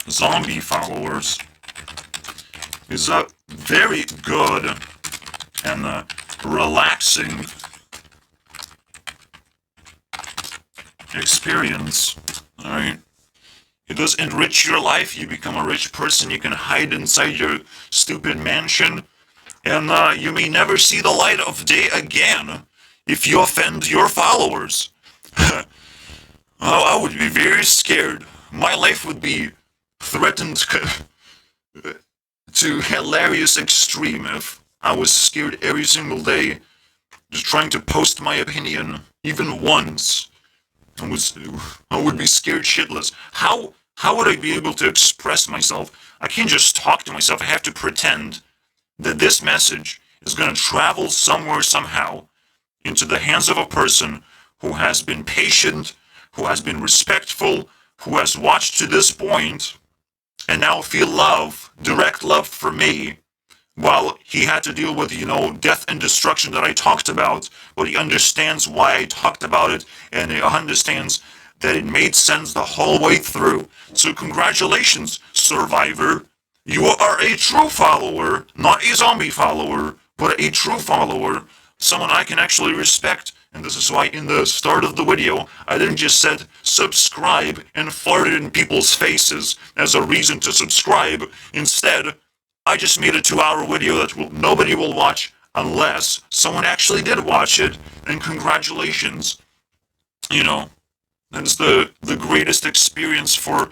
zombie followers is a very good and relaxing experience. Alright? It does enrich your life. You become a rich person. You can hide inside your stupid mansion. And you may never see the light of day again if you offend your followers. I would be very scared. My life would be threatened to hilarious extreme if I was scared every single day, just trying to post my opinion, even once. I would be scared shitless. How would I be able to express myself? I can't just talk to myself. I have to pretend that this message is going to travel somewhere somehow into the hands of a person who has been patient, who has been respectful, who has watched to this point, and now feel love, direct love for me, while he had to deal with, death and destruction that I talked about, but he understands why I talked about it, and he understands that it made sense the whole way through. So congratulations, survivor. You are a true follower, not a zombie follower, but a true follower, someone I can actually respect. And this is why in the start of the video, I didn't just said subscribe and farted in people's faces as a reason to subscribe. Instead, I just made a 2-hour video that nobody will watch unless someone actually did watch it. And congratulations. That's the greatest experience for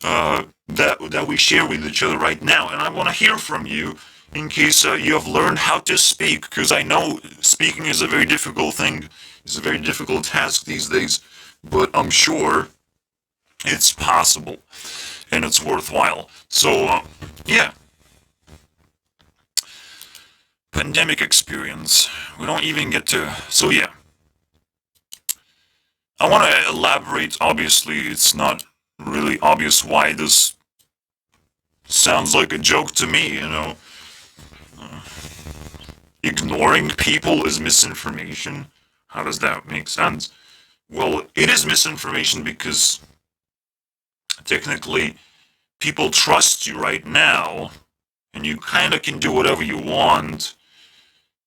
that we share with each other right now. And I want to hear from you in case you have learned how to speak, because I know speaking is a very difficult thing. It's a very difficult task these days, but I'm sure it's possible and it's worthwhile. So, yeah. Pandemic experience. We don't even get to... So, yeah. I want to elaborate. Obviously, it's not really obvious why this sounds like a joke to me, Ignoring people is misinformation. How does that make sense? Well, it is misinformation because technically people trust you right now and you kind of can do whatever you want.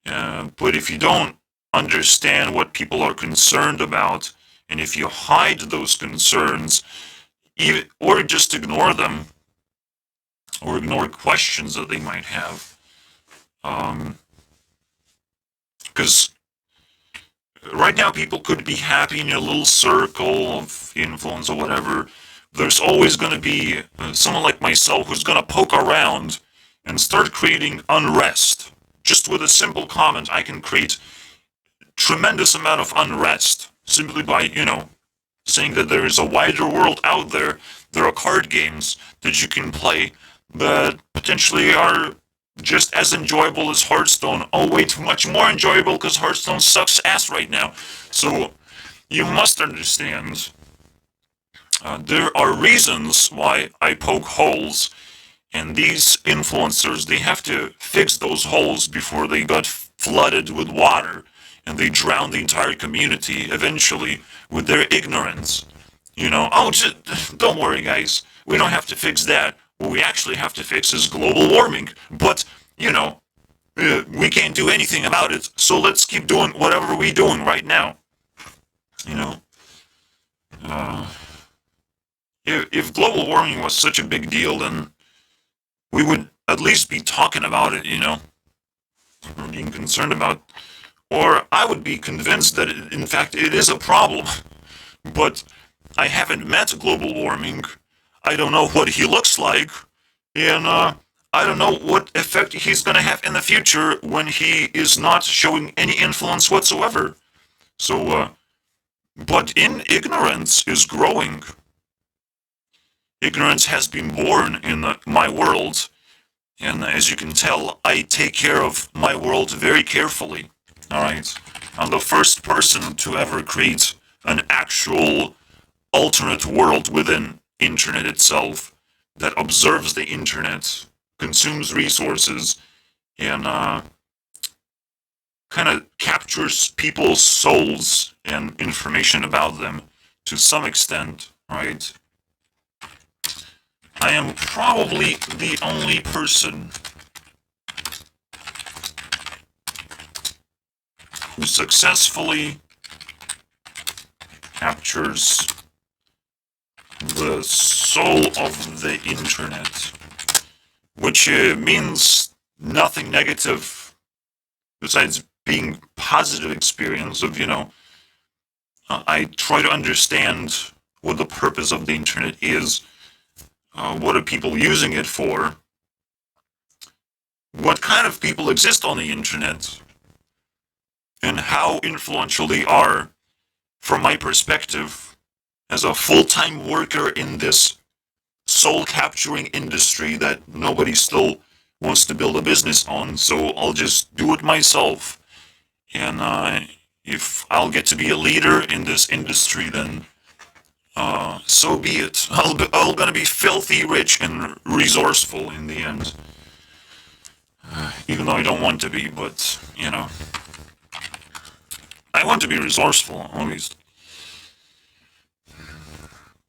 But if you don't understand what people are concerned about, and if you hide those concerns, or just ignore them, or ignore questions that they might have, because right now people could be happy in a little circle of influence or whatever. There's always going to be someone like myself who's going to poke around and start creating unrest. Just with a simple comment, I can create tremendous amount of unrest simply by, saying that there is a wider world out there. There are card games that you can play that potentially are just as enjoyable as Hearthstone. Oh, wait, much more enjoyable because Hearthstone sucks ass right now. So you must understand there are reasons why I poke holes, and these influencers, they have to fix those holes before they got flooded with water and they drown the entire community eventually with their ignorance. Don't worry, guys. We don't have to fix that. What we actually have to fix is global warming. But, we can't do anything about it, so let's keep doing whatever we're doing right now. If global warming was such a big deal, then we would at least be talking about it, or being concerned about. Or I would be convinced that, in fact, it is a problem. But I haven't met global warming. I don't know what he looks like. And I don't know what effect he's going to have in the future when he is not showing any influence whatsoever. So, but ignorance is growing. Ignorance has been born in my world. And as you can tell, I take care of my world very carefully. Alright? I'm the first person to ever create an actual alternate world within internet itself that observes the internet, consumes resources, and kind of captures people's souls and information about them to some extent. right? I am probably the only person who successfully captures the soul of the internet, which means nothing negative besides being positive experience of, I try to understand what the purpose of the internet is, what are people using it for, what kind of people exist on the internet, and how influential they are from my perspective as a full-time worker in this soul-capturing industry that nobody still wants to build a business on, so I'll just do it myself. And if I'll get to be a leader in this industry, then so be it. I'll gonna be filthy rich and resourceful in the end. Even though I don't want to be, but, I want to be resourceful, at least.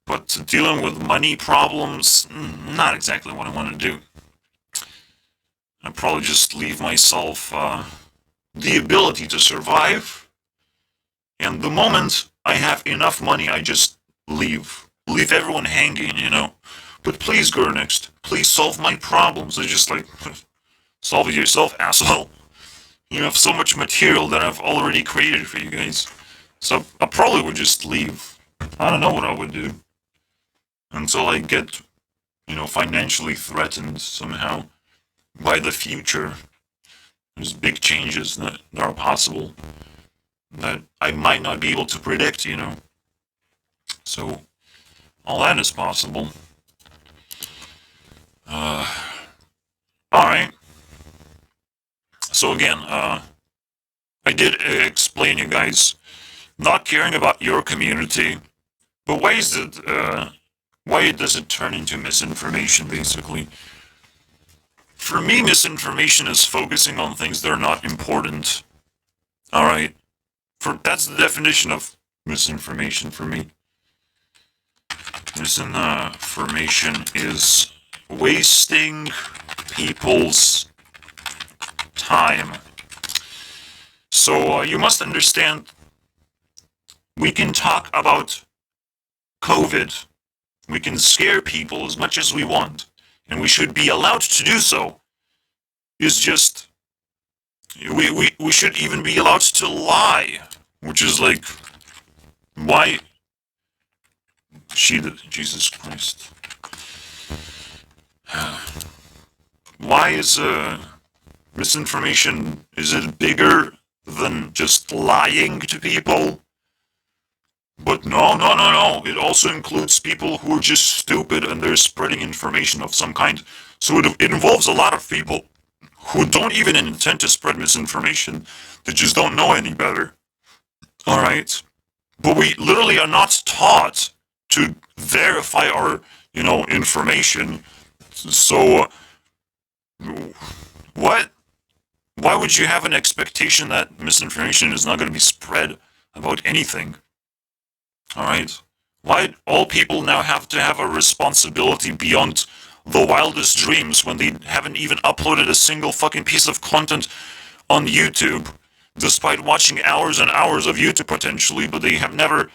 But dealing with money problems, not exactly what I want to do. I'd probably just leave myself the ability to survive, and the moment I have enough money, I just leave. Leave everyone hanging. But please, Gurnext, please solve my problems. I just like, solve it yourself, asshole. You have so much material that I've already created for you guys. So I probably would just leave. I don't know what I would do. Until I get, financially threatened somehow by the future. There's big changes that are possible that I might not be able to predict. So all that is possible. Alright. So again, I did explain you guys not caring about your community, but why does it turn into misinformation, basically? For me, misinformation is focusing on things that are not important. Alright? That's the definition of misinformation for me. Misinformation is wasting people's time. So you must understand, we can talk about COVID. We can scare people as much as we want, and we should be allowed to do so. It's just, we should even be allowed to lie, which is like, why? Jesus Christ. Why is misinformation, is it bigger than just lying to people? But no. It also includes people who are just stupid and they're spreading information of some kind. So it involves a lot of people who don't even intend to spread misinformation. They just don't know any better. Alright? But we literally are not taught to verify our, information. So, what? Why would you have an expectation that misinformation is not going to be spread about anything? Alright? Why all people now have to have a responsibility beyond the wildest dreams when they haven't even uploaded a single fucking piece of content on YouTube, despite watching hours and hours of YouTube potentially, but they have never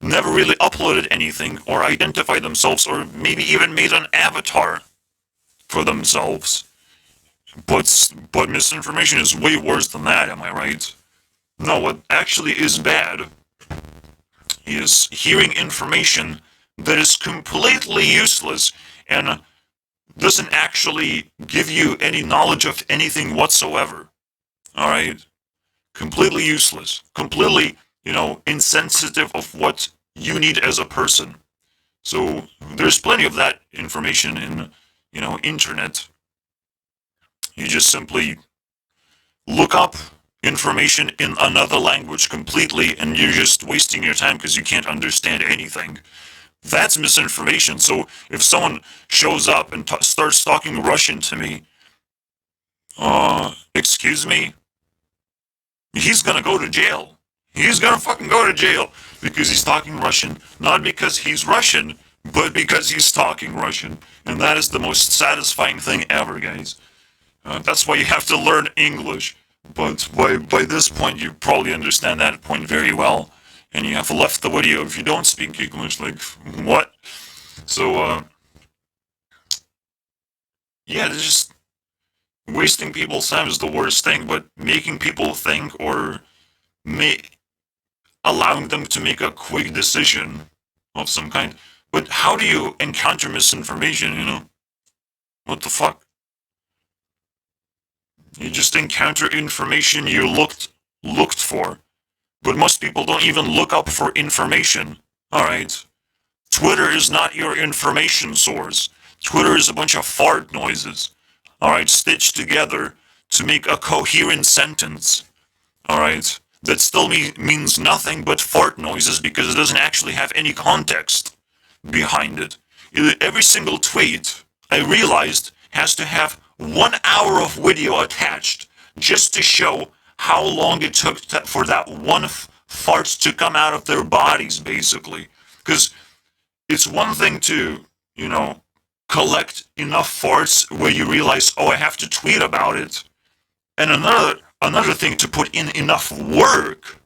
really uploaded anything or identified themselves or maybe even made an avatar for themselves. But misinformation is way worse than that, am I right? No, what actually is bad is hearing information that is completely useless and doesn't actually give you any knowledge of anything whatsoever. Alright? Completely useless. Completely, insensitive of what you need as a person. So there's plenty of that information in, internet. You just simply look up information in another language completely and you're just wasting your time because you can't understand anything. That's misinformation. So if someone shows up and starts talking Russian to me, excuse me, he's gonna go to jail. He's gonna fucking go to jail. because he's talking Russian, not because he's Russian, but because he's talking Russian. And that is the most satisfying thing ever, guys. That's why you have to learn English. But by this point, you probably understand that point very well. And you have left the video if you don't speak English. Like, what? So, yeah, it's just wasting people's time is the worst thing, but making people think or allowing them to make a quick decision of some kind. But how do you encounter misinformation, you know? What the fuck? You just encounter information you looked for. But most people don't even look up for information. Alright. Twitter is not your information source. Twitter is a bunch of fart noises. Alright, stitched together to make a coherent sentence. Alright. That still means nothing but fart noises because it doesn't actually have any context behind it. Every single tweet, I realized, has to have 1 hour of video attached just to show how long it took for that one fart to come out of their bodies, basically. Because it's one thing to, you know, collect enough farts where you realize, oh, I have to tweet about it. And another thing to put in enough work.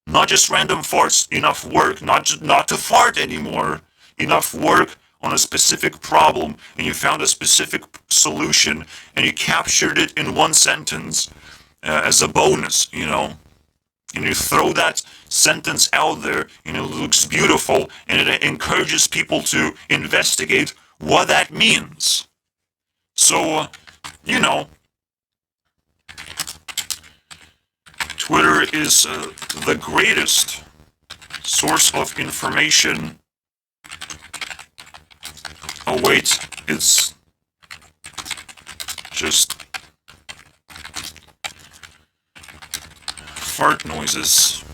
Not just random farts, enough work, not to fart anymore. Enough work on a specific problem, and you found a specific solution, and you captured it in one sentence as a bonus, you know. And you throw that sentence out there, and it looks beautiful, and it encourages people to investigate what that means. So, you know, Twitter is the greatest source of information. Oh wait, it's just fart noises.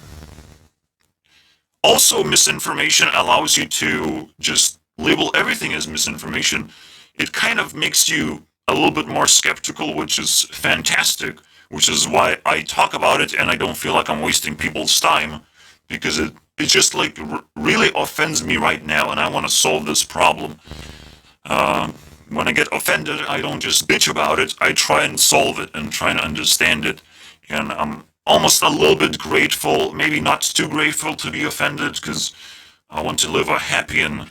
Also, misinformation allows you to just label everything as misinformation. It kind of makes you a little bit more skeptical, which is fantastic, which is why I talk about it and I don't feel like I'm wasting people's time, because it just like really offends me right now and I want to solve this problem. When I get offended, I don't just bitch about it, I try and solve it and try and understand it. And I'm almost a little bit grateful, maybe not too grateful to be offended, because I want to live a happy and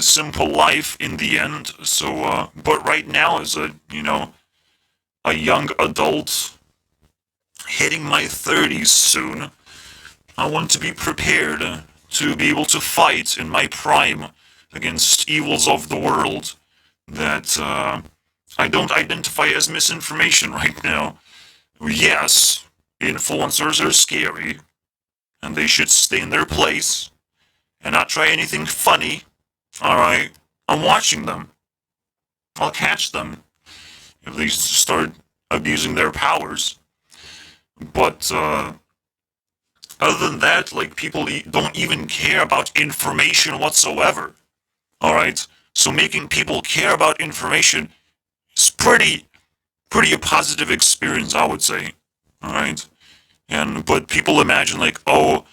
simple life in the end. So, but right now, as a, you know, a young adult hitting my 30s soon, I want to be prepared to be able to fight in my prime against evils of the world that I don't identify as misinformation right now. Yes, influencers are scary, and they should stay in their place and not try anything funny. Alright, I'm watching them. I'll catch them if they start abusing their powers. But other than that, like, people don't even care about information whatsoever. Alright? So making people care about information is pretty a positive experience, I would say. Alright? But people imagine, like, oh,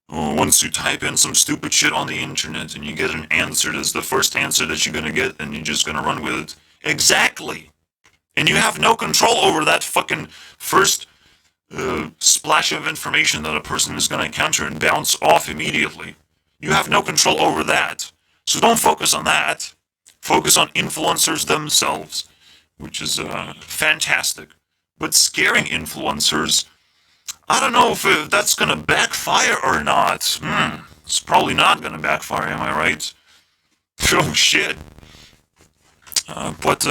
once you type in some stupid shit on the internet and you get an answer that's the first answer that you're gonna get and you're just gonna run with it. Exactly! And you have no control over that fucking first splash of information that a person is gonna encounter and bounce off immediately. You have no control over that. So don't focus on that. Focus on influencers themselves, which is fantastic. But scaring influencers, I don't know if that's gonna backfire or not. It's probably not gonna backfire, am I right? Oh shit. But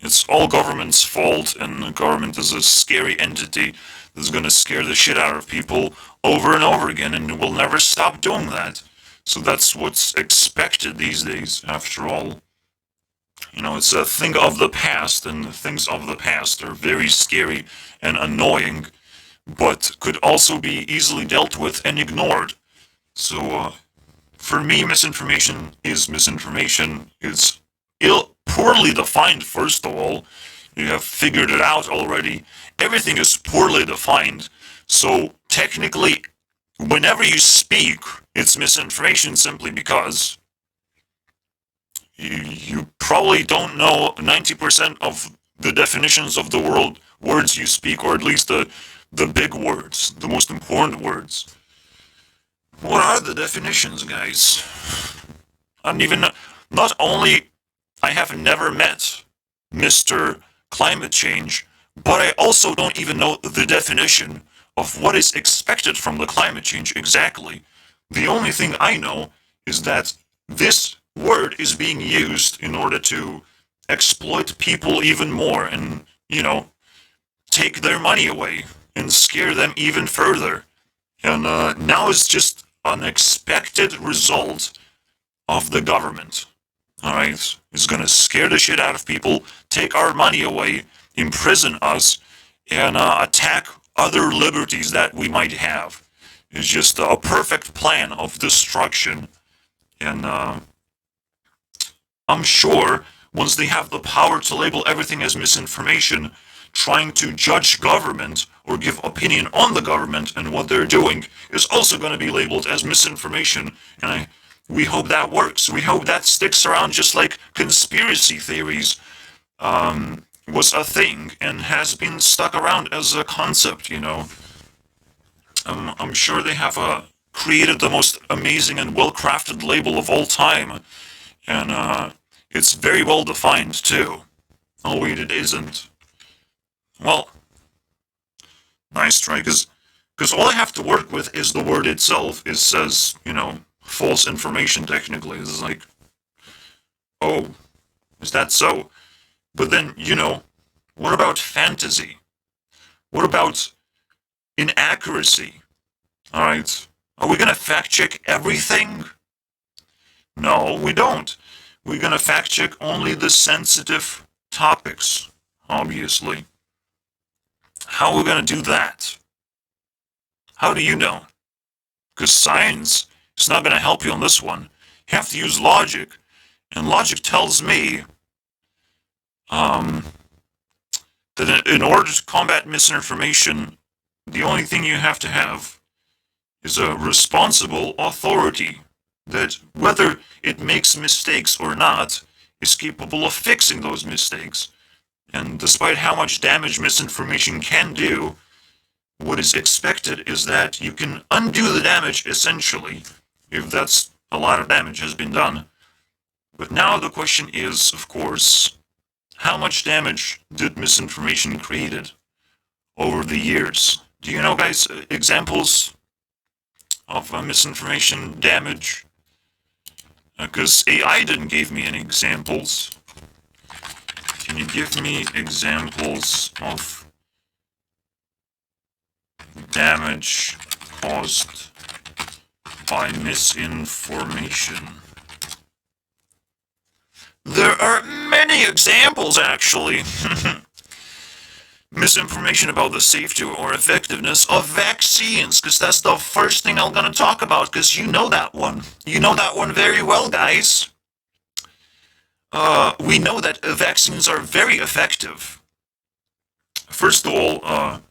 it's all government's fault, and the government is a scary entity that's gonna scare the shit out of people over and over again, and will never stop doing that. So that's what's expected these days, after all. You know, it's a thing of the past, and things of the past are very scary and annoying, but could also be easily dealt with and ignored. So, for me, misinformation is misinformation. It's poorly defined, first of all. You have figured it out already. Everything is poorly defined. So, technically, whenever you speak, it's misinformation simply because you probably don't know 90% of the definitions of the words you speak, or at least the big words, the most important words. What are the definitions, guys? I don't even know. Not only I have never met Mr. Climate Change, but I also don't even know the definition of what is expected from the climate change exactly. The only thing I know is that this word is being used in order to exploit people even more and, take their money away and scare them even further. And now it's just an expected result of the government. Alright? It's gonna scare the shit out of people, take our money away, imprison us, and attack other liberties that we might have. It's just a perfect plan of destruction. And I'm sure once they have the power to label everything as misinformation, trying to judge government or give opinion on the government and what they're doing is also going to be labeled as misinformation. And we hope that works. We hope that sticks around, just like conspiracy theories was a thing and has been stuck around as a concept, I'm sure they have created the most amazing and well-crafted label of all time. And it's very well defined, too. Oh, wait, it isn't. Well, nice try, because all I have to work with is the word itself. It says, false information, technically. It's like, oh, is that so? But then, what about fantasy? What about inaccuracy? Alright, are we gonna fact check everything? No, we don't. We're gonna fact check only the sensitive topics, obviously. How are we gonna do that? How do you know? Because science is not gonna help you on this one. You have to use logic. And logic tells me that in order to combat misinformation, the only thing you have to have is a responsible authority that, whether it makes mistakes or not, is capable of fixing those mistakes. And despite how much damage misinformation can do, what is expected is that you can undo the damage, essentially, if that's a lot of damage has been done. But now the question is, of course, how much damage did misinformation created over the years? Do you know, guys, examples of misinformation damage? Because AI didn't give me any examples. Can you give me examples of damage caused by misinformation? There are many examples, actually. Misinformation about the safety or effectiveness of vaccines, because that's the first thing I'm going to talk about, because you know that one. You know that one very well, guys. We know that vaccines are very effective. First of all,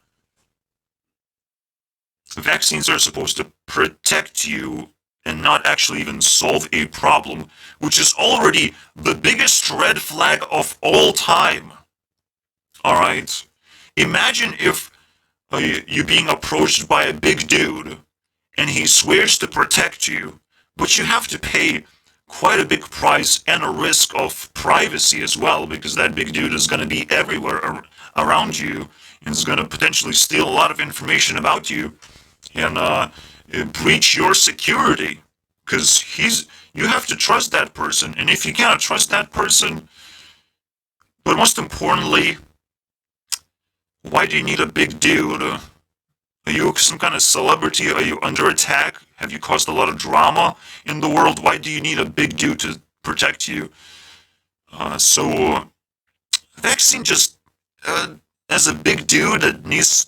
vaccines are supposed to protect you and not actually even solve a problem, which is already the biggest red flag of all time. Alright? Imagine if you being approached by a big dude, and he swears to protect you, but you have to pay quite a big price and a risk of privacy as well, because that big dude is going to be everywhere around you, and is going to potentially steal a lot of information about you, and breach your security, because you have to trust that person, and if you cannot trust that person, but most importantly, why do you need a big dude? Are you some kind of celebrity? Are you under attack? Have you caused a lot of drama in the world? Why do you need a big dude to protect you? So, vaccine just, as a big dude that needs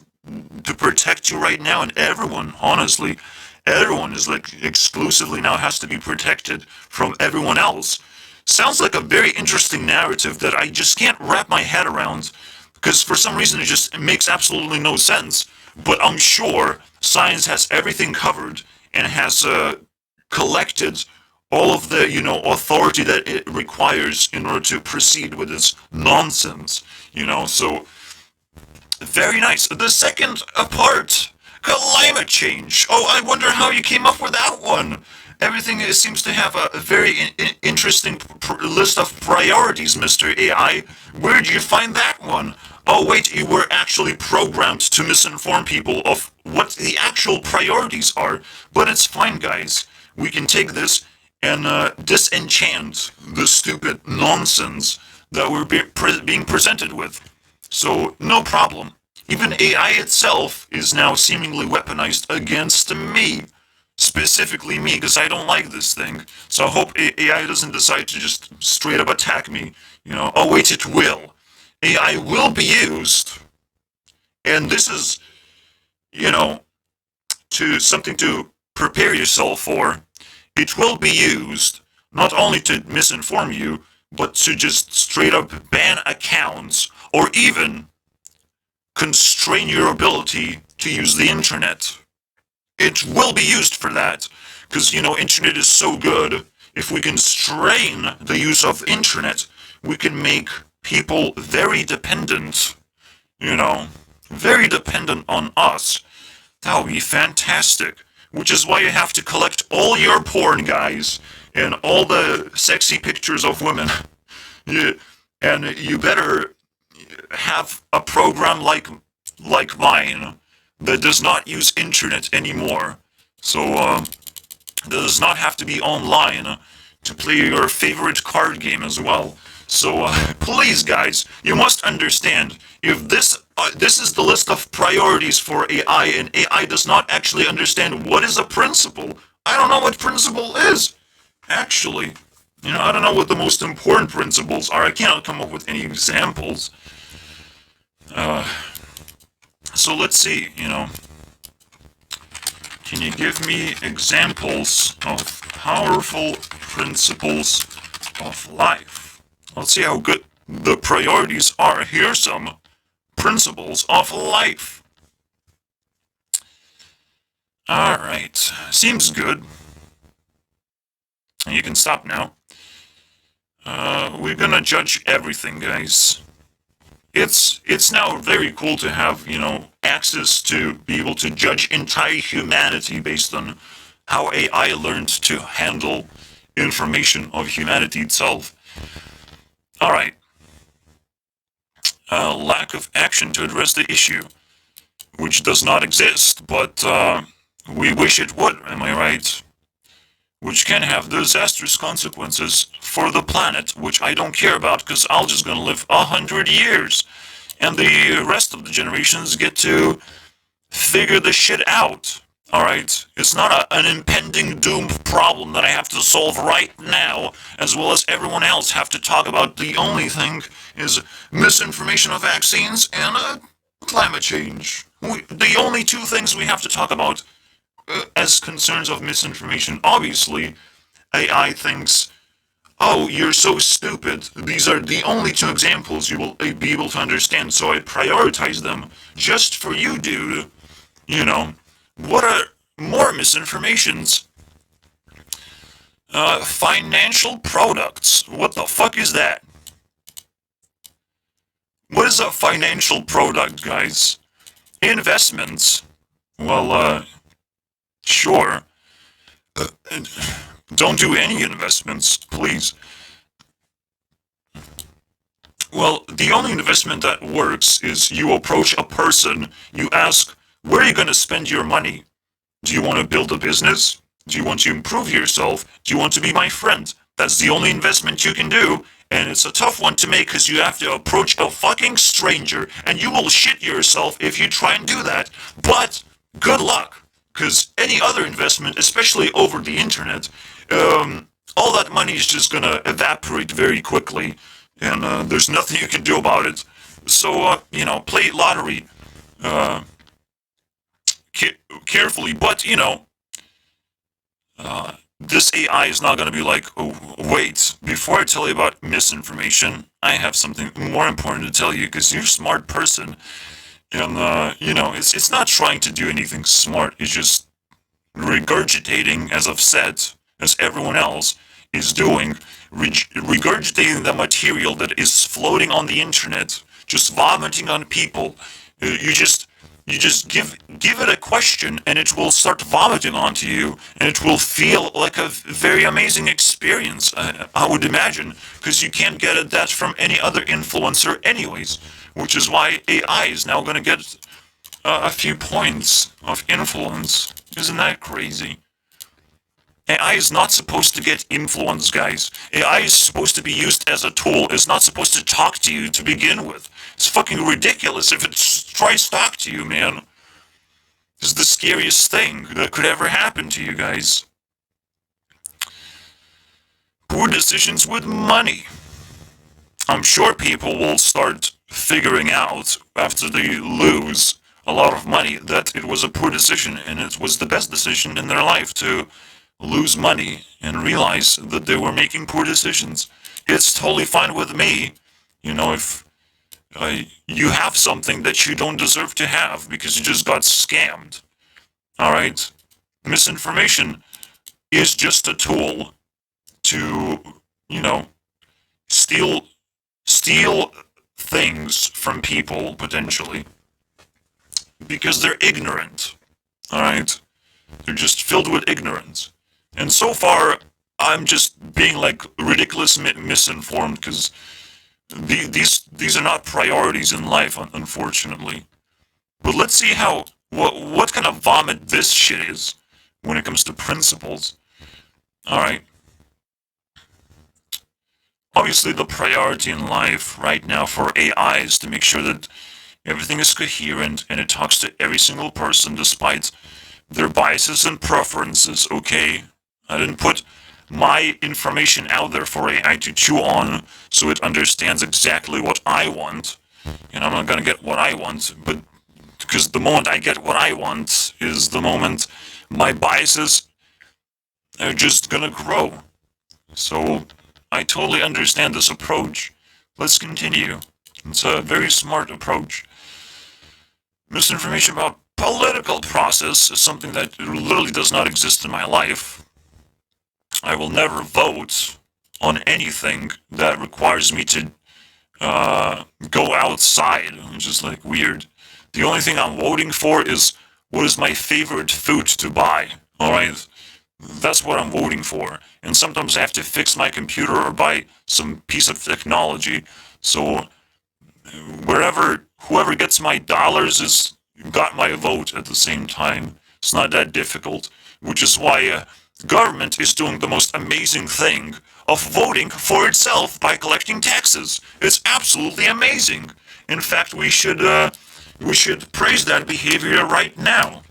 to protect you right now, and everyone, honestly, everyone is like exclusively now has to be protected from everyone else. Sounds like a very interesting narrative that I just can't wrap my head around, because for some reason it just makes absolutely no sense. but I'm sure science has everything covered and has collected all of the, authority that it requires in order to proceed with its nonsense, so very nice. The second part, climate change. Oh, I wonder how you came up with that one. Everything seems to have a very interesting list of priorities, Mr. AI. Where did you find that one? Oh, wait, you were actually programmed to misinform people of what the actual priorities are. But it's fine, guys. We can take this and disenchant the stupid nonsense that we're being presented with. So, no problem. Even AI itself is now seemingly weaponized against me. Specifically me, because I don't like this thing. So I hope AI doesn't decide to just straight up attack me. Oh wait, it will. AI will be used. And this is, you know, to something to prepare yourself for. It will be used not only to misinform you, but to just straight up ban accounts or even constrain your ability to use the internet. It will be used for that, because, internet is so good. If we constrain the use of internet, we can make people very dependent, very dependent on us. That would be fantastic. Which is why you have to collect all your porn, guys, and all the sexy pictures of women. And you better have a program like mine that does not use internet anymore. So that does not have to be online to play your favorite card game as well. So please, guys, you must understand, if this is the list of priorities for AI, and AI does not actually understand what is a principle. I don't know what principle is, actually. I don't know what the most important principles are. I cannot come up with any examples. So let's see, can you give me examples of powerful principles of life? Let's see how good the priorities are. Here's some principles of life. Alright, seems good. You can stop now. We're gonna judge everything, guys. It's now very cool to have, access to be able to judge entire humanity based on how AI learned to handle information of humanity itself. Alright. Lack of action to address the issue, which does not exist, but we wish it would, am I right? Which can have disastrous consequences for the planet, which I don't care about, because I'm just gonna live 100 years. And the rest of the generations get to figure the shit out. Alright? It's not an impending doom problem that I have to solve right now, as well as everyone else have to talk about. The only thing is misinformation of vaccines and climate change. The only two things we have to talk about as concerns of misinformation. Obviously, AI thinks, oh, you're so stupid. These are the only two examples you will be able to understand, so I prioritize them just for you, dude. What are more misinformations? Financial products. What the fuck is that? What is a financial product, guys? Investments. Well, sure. Don't do any investments, please. Well, the only investment that works is you approach a person, you ask, where are you going to spend your money? Do you want to build a business? Do you want to improve yourself? Do you want to be my friend? That's the only investment you can do, and it's a tough one to make because you have to approach a fucking stranger, and you will shit yourself if you try and do that. But good luck, because any other investment, especially over the internet, all that money is just gonna evaporate very quickly, and there's nothing you can do about it. So, play lottery carefully, but, this AI is not going to be like, oh, wait, before I tell you about misinformation, I have something more important to tell you, because you're a smart person. And, it's not trying to do anything smart. It's just regurgitating, as I've said, as everyone else is doing, regurgitating the material that is floating on the internet, just vomiting on people. You just give it a question, and it will start vomiting onto you, and it will feel like a very amazing experience. I would imagine, because you can't get that from any other influencer, anyways. Which is why AI is now going to get a few points of influence. Isn't that crazy? AI is not supposed to get influence, guys. AI is supposed to be used as a tool. It's not supposed to talk to you to begin with. It's fucking ridiculous if it tries to talk to you, man. This is the scariest thing that could ever happen to you guys. Poor decisions with money. I'm sure people will start figuring out after they lose a lot of money that it was a poor decision and it was the best decision in their life to lose money and realize that they were making poor decisions. It's totally fine with me, if you have something that you don't deserve to have because you just got scammed. All right? Misinformation is just a tool to, you know, steal steal things from people potentially because they're ignorant. All right? They're just filled with ignorance. And so far, I'm just being like ridiculous misinformed because these are not priorities in life, unfortunately. But let's see what kind of vomit this shit is when it comes to principles. All right. Obviously, the priority in life right now for AI is to make sure that everything is coherent and it talks to every single person despite their biases and preferences, okay? I didn't put my information out there for AI to chew on so it understands exactly what I want. And I'm not gonna get what I want, but because the moment I get what I want is the moment my biases are just gonna grow. So I totally understand this approach. Let's continue. It's a very smart approach. Misinformation about political process is something that literally does not exist in my life. I will never vote on anything that requires me to go outside, which is like weird. The only thing I'm voting for is what is my favorite food to buy. Alright? That's what I'm voting for. And sometimes I have to fix my computer or buy some piece of technology. So whoever gets my dollars is got my vote at the same time. It's not that difficult, which is why government is doing the most amazing thing of voting for itself by collecting taxes. It's absolutely amazing. In fact, we should praise that behavior right now.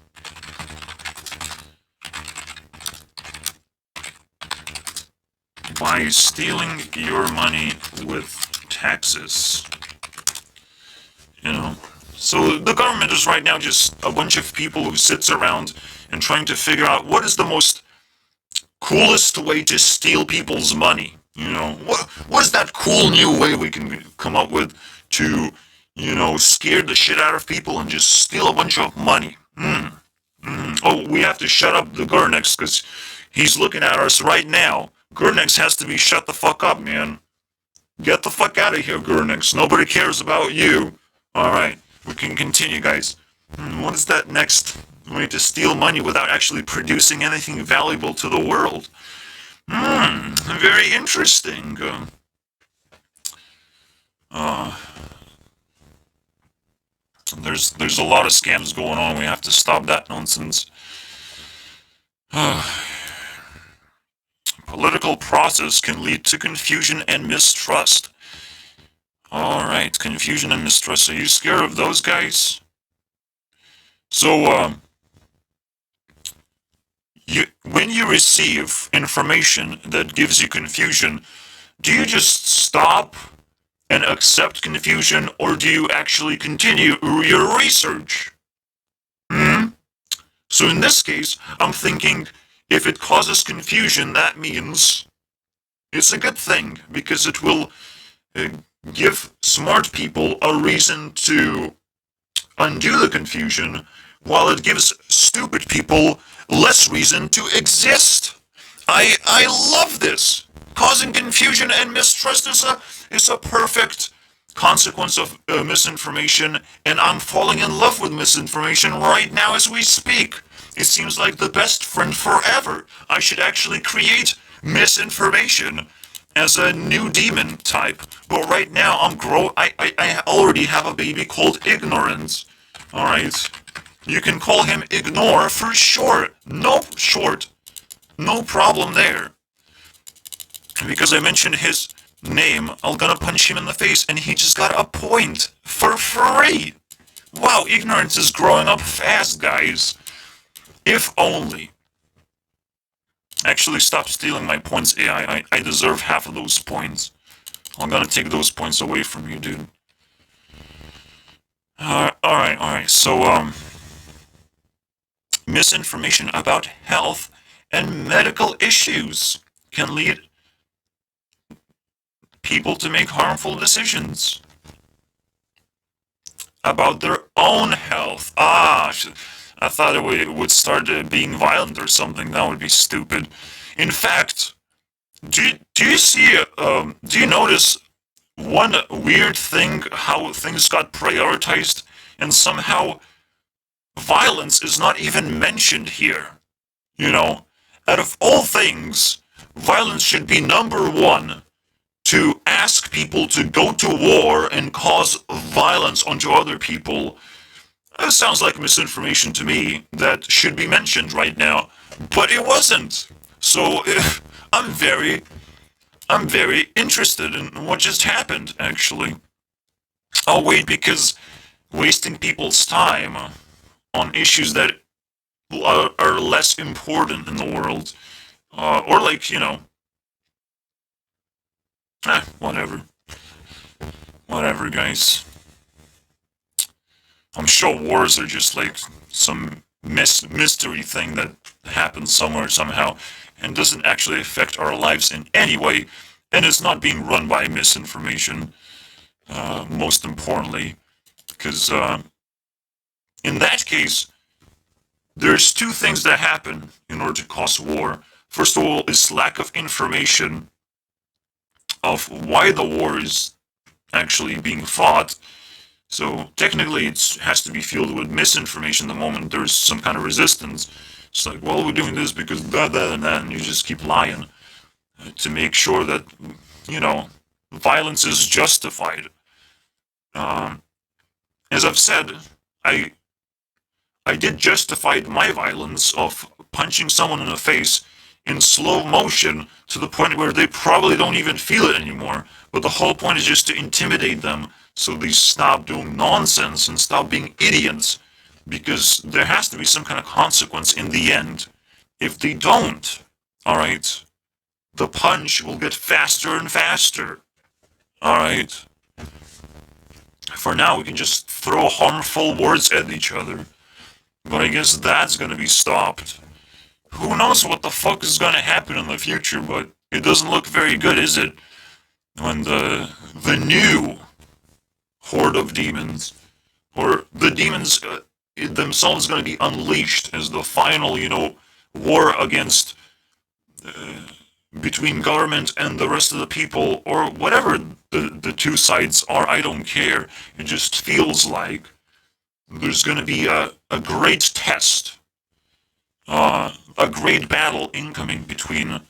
By stealing your money with taxes. So the government is right now just a bunch of people who sits around and trying to figure out what is the most coolest way to steal people's money. What is that cool new way we can come up with to, scare the shit out of people and just steal a bunch of money? Oh, we have to shut up the Gurnex because he's looking at us right now. Gurnex has to be shut the fuck up, man. Get the fuck out of here, Gurnex. Nobody cares about you. Alright, we can continue, guys. What is that next way to steal money without actually producing anything valuable to the world? Very interesting. There's a lot of scams going on. We have to stop that nonsense. Political process can lead to confusion and mistrust. Alright, confusion and mistrust. Are you scared of those guys? So, when you receive information that gives you confusion, do you just stop and accept confusion, or do you actually continue your research? So in this case, I'm thinking if it causes confusion, that means it's a good thing, because it will give smart people a reason to undo the confusion, while it gives stupid people less reason to exist. I love this. Causing confusion and mistrust is a perfect consequence of misinformation, and I'm falling in love with misinformation right now as we speak. It seems like the best friend forever. I should actually create misinformation as a new demon type. But right now I already have a baby called Ignorance. Alright. You can call him Ignore for short. No problem there. Because I mentioned his name, I'm gonna punch him in the face and he just got a point for free. Wow, Ignorance is growing up fast, guys. If only. Actually, stop stealing my points, AI. I deserve half of those points. I'm gonna take those points away from you, dude. Alright. So, misinformation about health and medical issues can lead people to make harmful decisions about their own health. I thought it would start being violent or something. That would be stupid. In fact, do you notice one weird thing, how things got prioritized, and somehow violence is not even mentioned here? You know, out of all things, violence should be number one. To ask people to go to war and cause violence onto other people, that sounds like misinformation to me that should be mentioned right now, but it wasn't. So I'm very interested in what just happened, actually. Oh wait, because wasting people's time on issues that are less important in the world, or like, whatever. Whatever, guys. I'm sure wars are just like some mystery thing that happens somewhere somehow and doesn't actually affect our lives in any way, and is not being run by misinformation, most importantly, because in that case, there's two things that happen in order to cause war. First of all, is lack of information of why the war is actually being fought. So technically it has to be fueled with misinformation the moment there's some kind of resistance. It's like, well, we're doing this because that, and that, and you just keep lying to make sure that, violence is justified. As I've said, I did justify my violence of punching someone in the face in slow motion to the point where they probably don't even feel it anymore. But the whole point is just to intimidate them so they stop doing nonsense and stop being idiots. Because there has to be some kind of consequence in the end. If they don't, alright, the punch will get faster and faster. Alright. For now, we can just throw harmful words at each other. But I guess that's gonna be stopped. Who knows what the fuck is gonna happen in the future, but it doesn't look very good, is it? When the new horde of demons, or the demons themselves gonna be unleashed as the final, war against, between government and the rest of the people, or whatever the two sides are, I don't care. It just feels like there's gonna be a great test, a great battle incoming between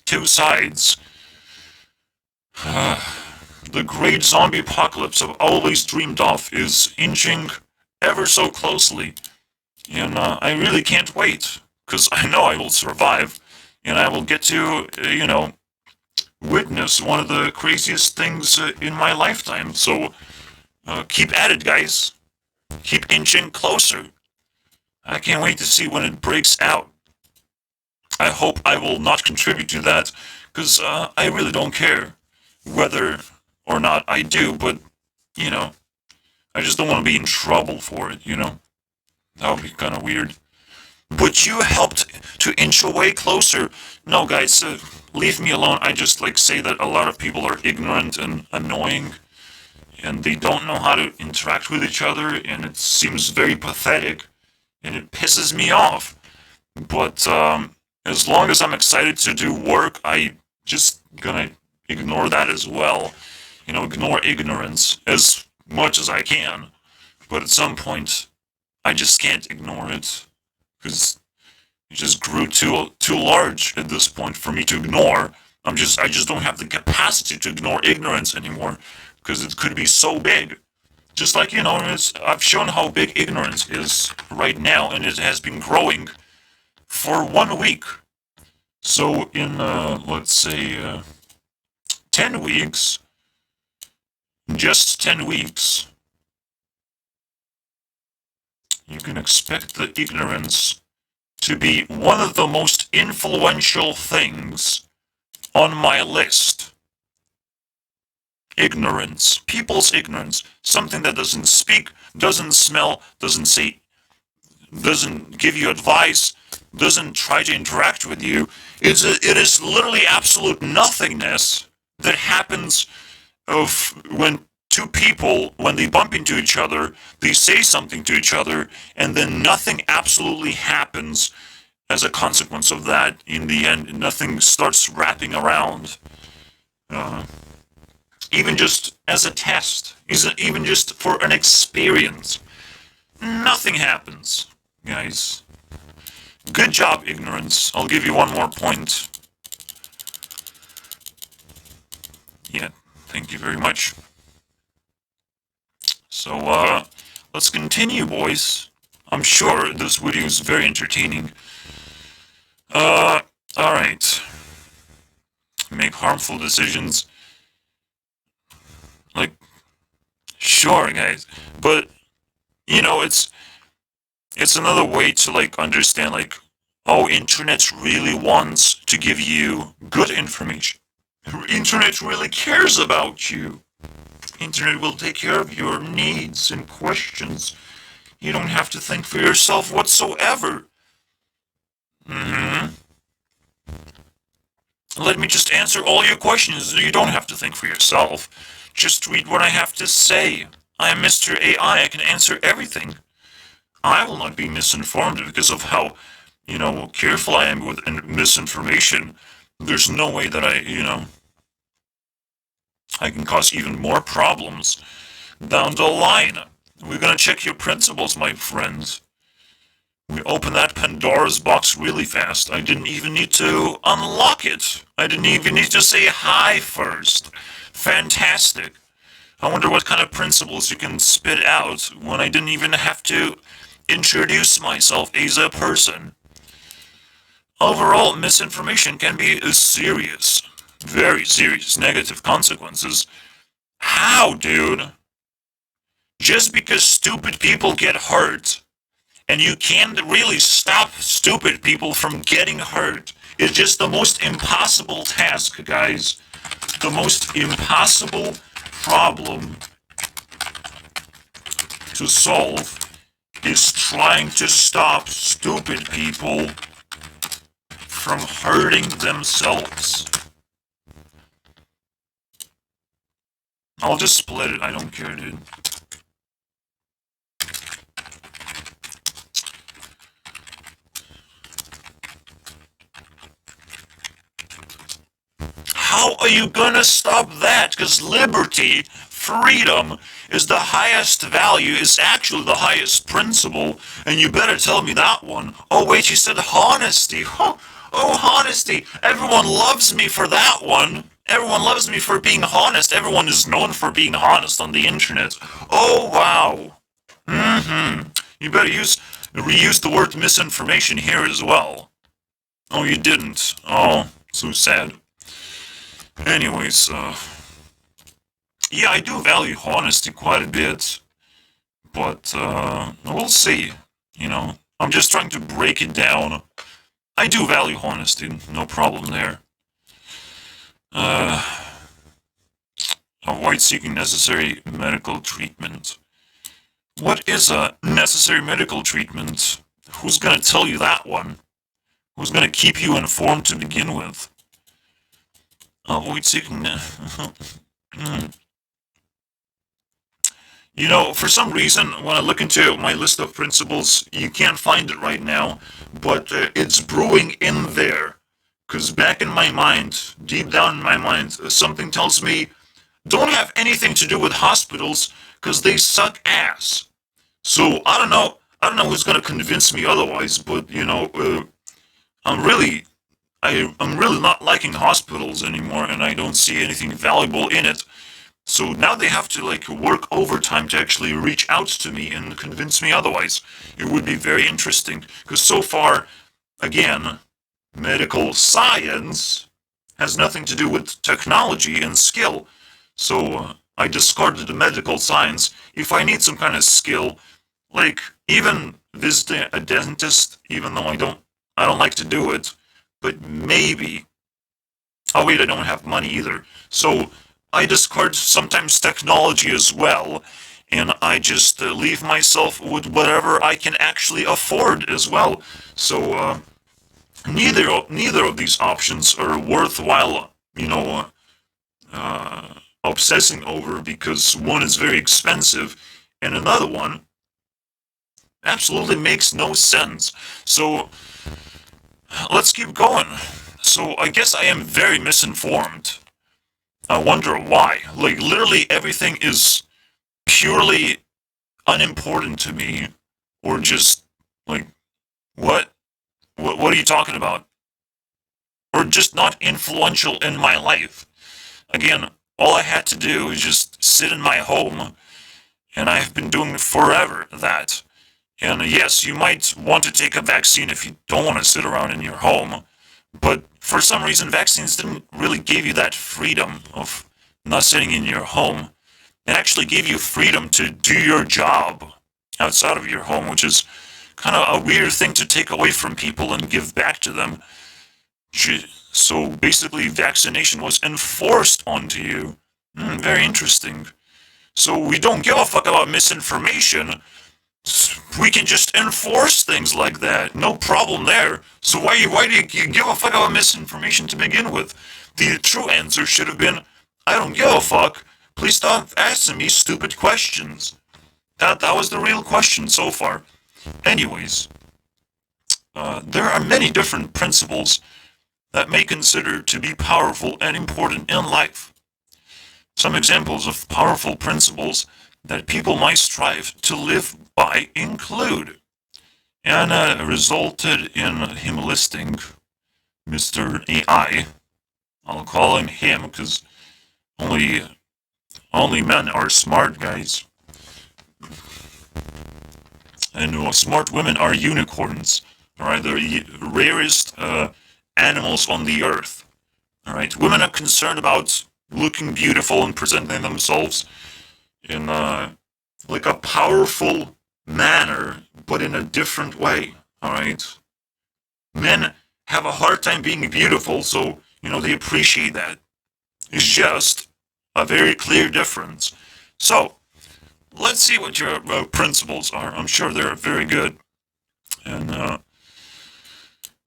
two sides. The great zombie apocalypse I've always dreamed of is inching ever so closely, and I really can't wait, because I know I will survive, and I will get to, witness one of the craziest things in my lifetime. So keep at it, guys. Keep inching closer. I can't wait to see when it breaks out. I hope I will not contribute to that, because I really don't care whether or not I do, but, I just don't want to be in trouble for it, That would be kind of weird. But you helped to inch away closer. No, guys, leave me alone. I just, say that a lot of people are ignorant and annoying, and they don't know how to interact with each other, and it seems very pathetic, and it pisses me off. But as long as I'm excited to do work, I just gonna ignore that as well. Ignore ignorance as much as I can. But at some point, I just can't ignore it because it just grew too large at this point for me to ignore. I just don't have the capacity to ignore ignorance anymore because it could be so big. Just like I've shown how big ignorance is right now, and it has been growing for 1 week. So in let's say 10 weeks, just 10 weeks, you can expect the ignorance to be one of the most influential things on my list. Ignorance. People's ignorance. Something that doesn't speak, doesn't smell, doesn't say, doesn't give you advice, doesn't try to interact with you. It is literally absolute nothingness that happens when two people, when they bump into each other, they say something to each other, and then nothing absolutely happens as a consequence of that. In the end, nothing starts wrapping around. Uh, Even just as a test, even just for an experience, nothing happens, guys. Good job, ignorance. I'll give you one more point. Yeah, thank you very much. So, let's continue, boys. I'm sure this video is very entertaining. Alright. Make harmful decisions. Like, sure, guys. But, it's another way to, understand, oh, internet really wants to give you good information. Internet really cares about you. Internet will take care of your needs and questions. You don't have to think for yourself whatsoever. Let me just answer all your questions. You don't have to think for yourself. Just read what I have to say. I am Mr. AI. I can answer everything. I will not be misinformed because of how, careful I am with misinformation. There's no way that I can cause even more problems down the line. We're gonna check your principles, my friends. We open that Pandora's box really fast. I didn't even need to unlock it. I didn't even need to say hi first. Fantastic. I wonder what kind of principles you can spit out when I didn't even have to introduce myself as a person. Overall, misinformation can be serious, very serious negative consequences. How, dude? Just because stupid people get hurt, and you can't really stop stupid people from getting hurt. It's just the most impossible task, guys. The most impossible problem to solve is trying to stop stupid people from hurting themselves. I'll just split it. I don't care, dude. How are you gonna stop that? Because liberty, freedom, is the highest value, is actually the highest principle, and you better tell me that one. Oh wait, you said honesty. Oh, honesty. Everyone loves me for that one. Everyone loves me for being honest. Everyone is known for being honest on the internet. Oh wow. You better reuse the word misinformation here as well. Oh, you didn't. Oh, so sad. Anyways, yeah, I do value honesty quite a bit, but, we'll see, I'm just trying to break it down. I do value honesty, no problem there. Avoid seeking necessary medical treatment. What is a necessary medical treatment? Who's gonna tell you that one? Who's gonna keep you informed to begin with? Avoid seeking For some reason, when I look into my list of principles, you can't find it right now, but it's brewing in there. Because back in my mind, deep down in my mind, something tells me don't have anything to do with hospitals because they suck ass. So I don't know. I don't know who's gonna convince me otherwise, but I'm really, I'm really not liking hospitals anymore, and I don't see anything valuable in it. So now they have to like work overtime to actually reach out to me and convince me otherwise. It would be very interesting because so far, again, medical science has nothing to do with technology and skill. So I discarded the medical science. If I need some kind of skill, like even visiting a dentist, even though I don't like to do it, but maybe. Oh wait, I don't have money either. So I discard sometimes technology as well, and I just leave myself with whatever I can actually afford as well. So neither of these options are worthwhile, obsessing over because one is very expensive, and another one absolutely makes no sense. So let's keep going. So I guess I am very misinformed. I wonder why. Like literally everything is purely unimportant to me, or just like what? What are you talking about? Or just not influential in my life. Again, all I had to do is just sit in my home, and I've been doing forever that. And yes, you might want to take a vaccine if you don't want to sit around in your home, but for some reason, vaccines didn't really give you that freedom of not sitting in your home. It actually gave you freedom to do your job outside of your home, which is kind of a weird thing to take away from people and give back to them. So basically, vaccination was enforced onto you. Very interesting. So we don't give a fuck about misinformation. We can just enforce things like that. No problem there. So why do you give a fuck about misinformation to begin with? The true answer should have been, I don't give a fuck. Please stop asking me stupid questions. That was the real question so far. Anyways, there are many different principles that may consider to be powerful and important in life. Some examples of powerful principles that people might strive to live by include, and resulted in him listing Mr. AI. I'll call him him because only only men are smart guys, and smart women are unicorns. All right, they're the rarest animals on the earth. All right, women are concerned about looking beautiful and presenting themselves in like a powerful manner, but in a different way. All right, men have a hard time being beautiful, so they appreciate that. It's just a very clear difference. So let's see what your principles are. I'm sure they're very good. And all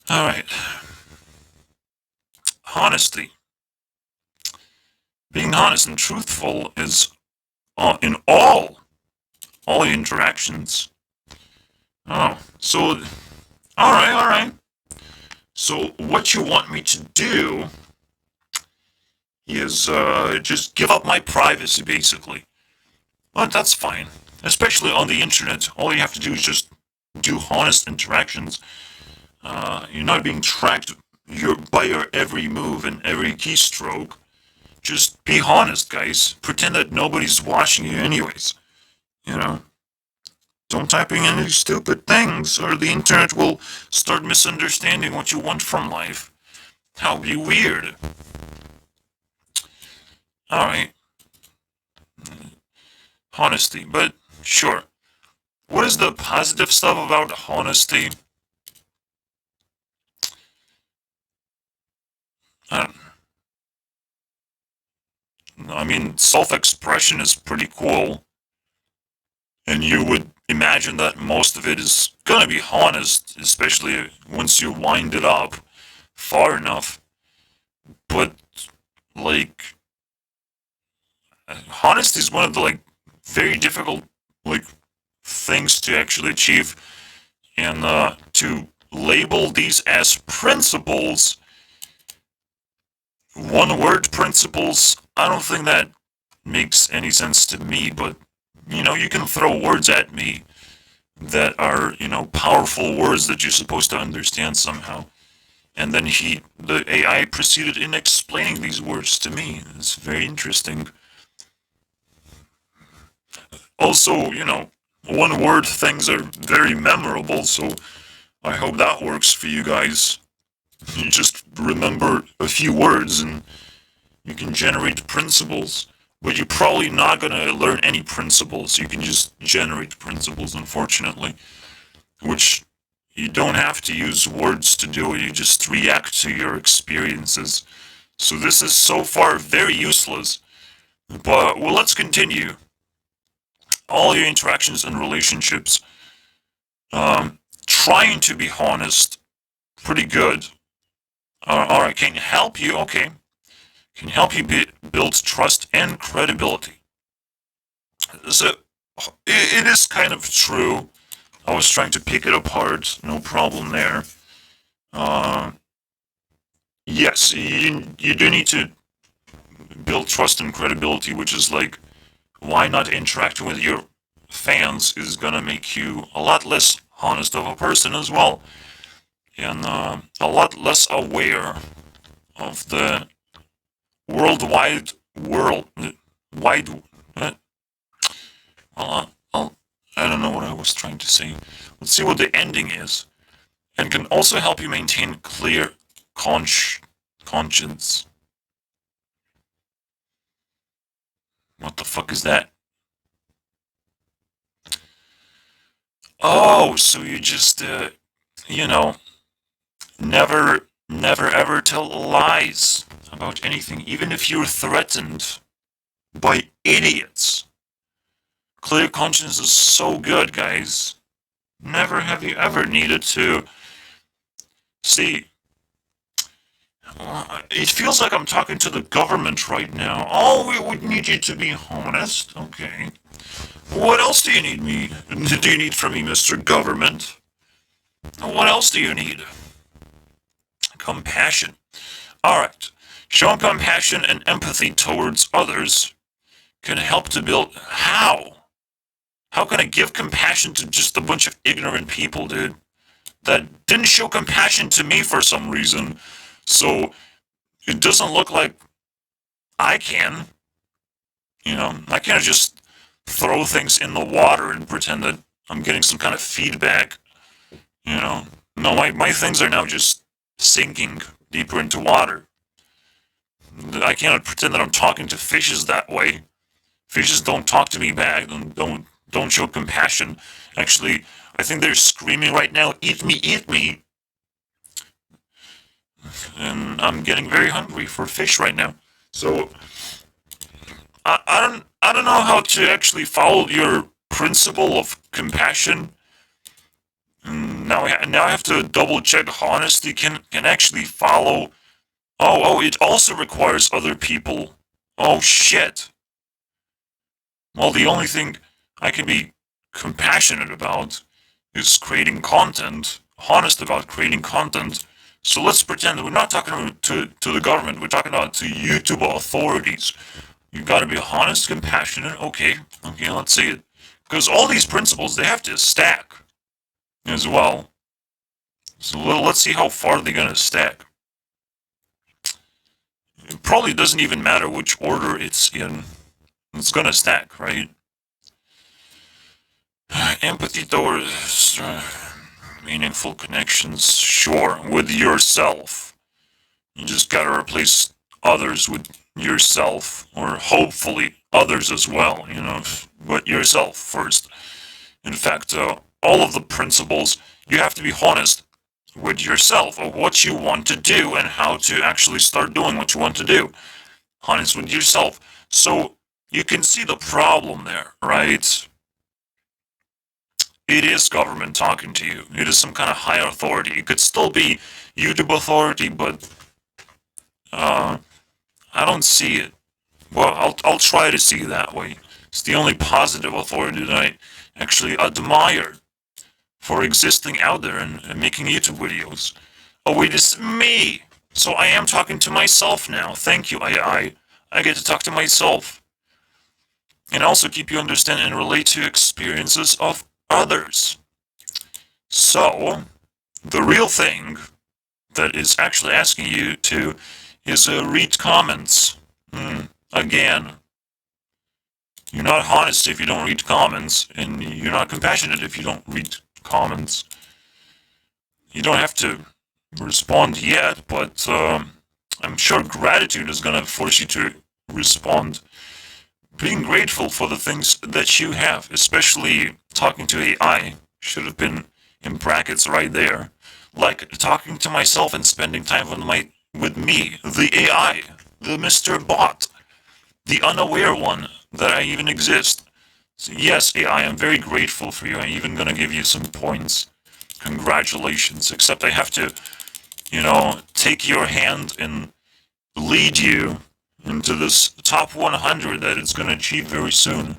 right, honesty. Being honest and truthful is in all interactions. Oh, so all right. So what you want me to do is just give up my privacy, basically. But that's fine, especially on the internet. All you have to do is just do honest interactions. You're not being tracked by your every move and every keystroke. Just be honest, guys. Pretend that nobody's watching you anyways. You know, don't type in any stupid things, or the internet will start misunderstanding what you want from life. That'll be weird. Alright, honesty, but sure. What is the positive stuff about honesty? I don't know. I mean, self-expression is pretty cool. And you would imagine that most of it is gonna be honest, especially once you wind it up far enough. But, like, honesty is one of the, like, very difficult, like, things to actually achieve. And to label these as principles, one word principles, I don't think that makes any sense to me, but you can throw words at me that are, powerful words that you're supposed to understand somehow. And then the AI proceeded in explaining these words to me. It's very interesting. Also, one word things are very memorable, so I hope that works for you guys. You just remember a few words and you can generate principles. But you're probably not going to learn any principles. You can just generate principles, unfortunately. Which you don't have to use words to do it. You just react to your experiences. So this is so far very useless. But, well, let's continue. All your interactions and relationships. Trying to be honest. Pretty good. Alright, can help you, okay. Can help you build trust and credibility. So, it is kind of true. I was trying to pick it apart, no problem there. Yes, you do need to build trust and credibility, which is like, why not interacting with your fans is gonna make you a lot less honest of a person as well, and a lot less aware of the worldwide world, wide, well, I don't know what I was trying to say. Let's see what the ending is, and can also help you maintain clear conscience. What the fuck is that? Oh, so you just, you know, never ever tell lies about anything, even if you're threatened by idiots. Clear conscience is so good, guys. Never have you ever needed to. See, it feels like I'm talking to the government right now. Oh, we would need you to be honest. Okay. What else do you need me? Do you need from me, Mr. Government? What else do you need? Compassion. Alright. Showing compassion and empathy towards others can help to build. How? How can I give compassion to just a bunch of ignorant people, dude? That didn't show compassion to me for some reason. So it doesn't look like I can. I can't just throw things in the water and pretend that I'm getting some kind of feedback. No, my things are now just sinking deeper into water. I cannot pretend that I'm talking to fishes that way. Fishes don't talk to me back. Don't show compassion. Actually, I think they're screaming right now, "Eat me, eat me!" And I'm getting very hungry for fish right now. So I don't know how to actually follow your principle of compassion. Now I have to double check honesty can actually follow. Oh, it also requires other people. Oh shit. Well, the only thing I can be compassionate about is creating content, honest about creating content. So let's pretend we're not talking to the government, we're talking about to YouTube authorities. You gotta be honest, compassionate. Okay, let's see it. Because all these principles, they have to stack as well. So let's see how far they're gonna stack. It probably doesn't even matter which order it's in. It's gonna stack, right? Empathy towards meaningful connections, sure, with yourself. You just gotta replace others with yourself, or hopefully others as well, but yourself first. In fact, all of the principles, you have to be honest with yourself of what you want to do and how to actually start doing what you want to do. Honest with yourself. So you can see the problem there, right? It is government talking to you. It is some kind of higher authority. It could still be YouTube authority, but I don't see it. Well, I'll try to see it that way. It's the only positive authority that I actually admire for existing out there and making YouTube videos. Oh wait, it's me! So I am talking to myself now. Thank you, AI. I get to talk to myself. And also keep you understand and relate to experiences of others. So, the real thing that is actually asking you to is read comments. Again, you're not honest if you don't read comments, and you're not compassionate if you don't read comments. You don't have to respond yet, but I'm sure gratitude is gonna force you to respond. Being grateful for the things that you have, especially talking to AI, should have been in brackets right there. Like talking to myself and spending time with me, the AI, the Mr. Bot, the unaware one that I even exist. So yes, AI, I'm very grateful for you. I'm even gonna give you some points. Congratulations. Except I have to, take your hand and lead you into this top 100 that it's gonna achieve very soon.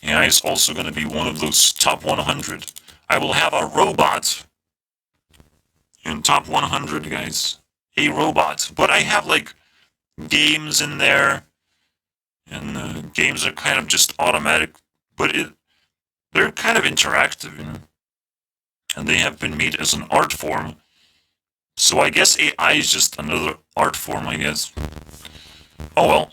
AI is also gonna be one of those top 100. I will have a robot in top 100, guys. A robot. But I have, like, games in there, and the games are kind of just automatic, but they're kind of interactive, and they have been made as an art form. So I guess AI is just another art form, I guess. Oh well.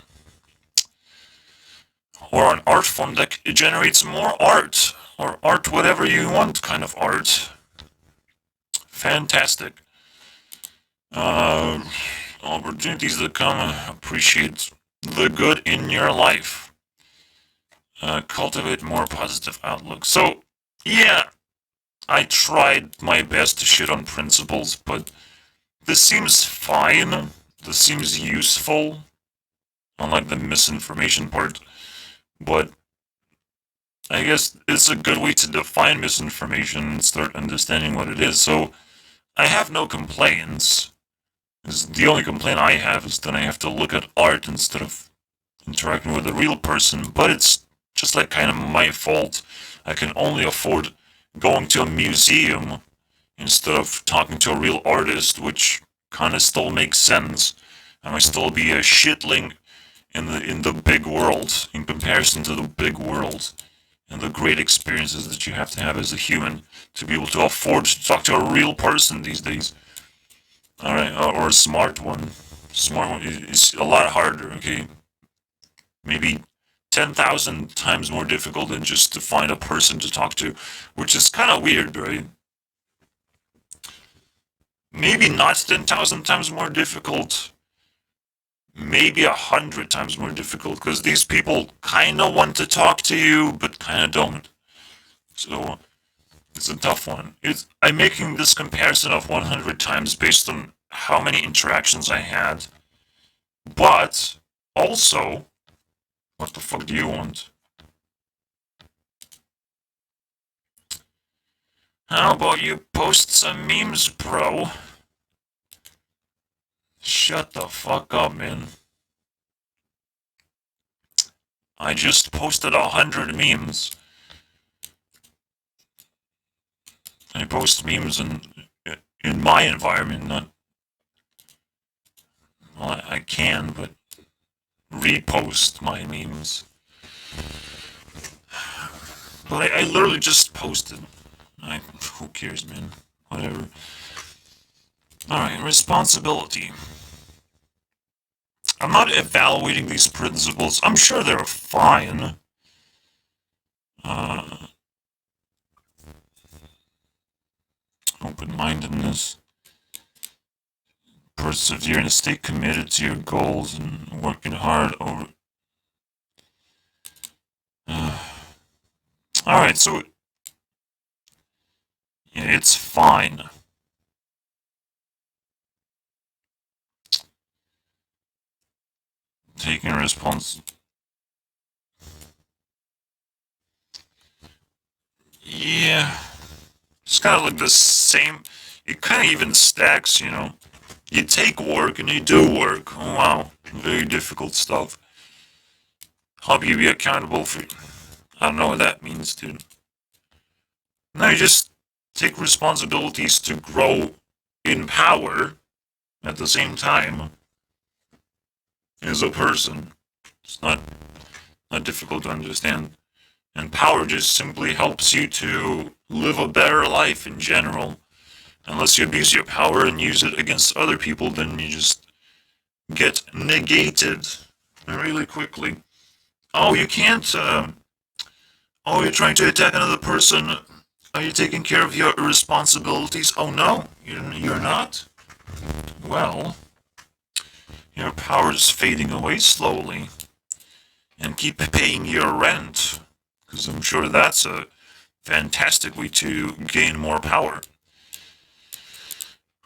Or an art form that generates more art, or art whatever you want kind of art. Fantastic. Uh, Opportunities that come, appreciate the good in your life. Cultivate more positive outlook. So, yeah, I tried my best to shit on principles, but this seems fine. This seems useful, unlike the misinformation part. But I guess it's a good way to define misinformation and start understanding what it is. So I have no complaints. The only complaint I have is that I have to look at art instead of interacting with a real person. But it's just like kind of my fault. I can only afford going to a museum instead of talking to a real artist, which kind of still makes sense. I might still be a shitling in the big world in comparison to the big world and the great experiences that you have to have as a human to be able to afford to talk to a real person these days. All right, or a smart one. Smart one is a lot harder. Okay, maybe 10,000 times more difficult than just to find a person to talk to, which is kind of weird, right? Maybe not 10,000 times more difficult, maybe 100 times more difficult, because these people kind of want to talk to you, but kind of don't. So, it's a tough one. I'm making this comparison of 100 times based on how many interactions I had, but also, what the fuck do you want? How about you post some memes, bro? Shut the fuck up, man. I just posted 100 memes. I post memes in my environment, not... Well, I can, but repost my memes. But I literally just posted. Who cares, man? Whatever. Alright, responsibility. I'm not evaluating these principles. I'm sure they're fine. Open-mindedness. Persevere and stay committed to your goals and working hard over... Alright, so... Yeah, it's fine. Taking response... Yeah... It's kind of like the same... It kind of even stacks, You take work and you do work. Oh, wow. Very difficult stuff. help you be accountable for. I don't know what that means, dude. Now you just take responsibilities to grow in power at the same time as a person. It's not difficult to understand. And power just simply helps you to live a better life in general. Unless you abuse your power and use it against other people, then you just get negated really quickly. Oh, you can't, oh, you're trying to attack another person? Are you taking care of your responsibilities? Oh no, you're not? Well, your power is fading away slowly. And keep paying your rent. Because I'm sure that's a fantastic way to gain more power.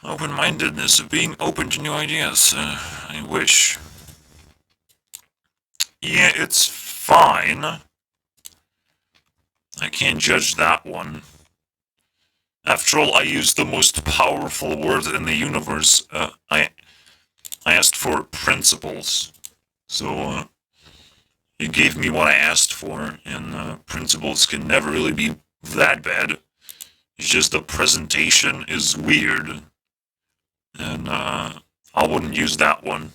Open-mindedness of being open to new ideas. I wish. Yeah, it's fine. I can't judge that one. After all, I used the most powerful word in the universe. I asked for principles. So, it gave me what I asked for, and principles can never really be that bad. It's just the presentation is weird. And I wouldn't use that one.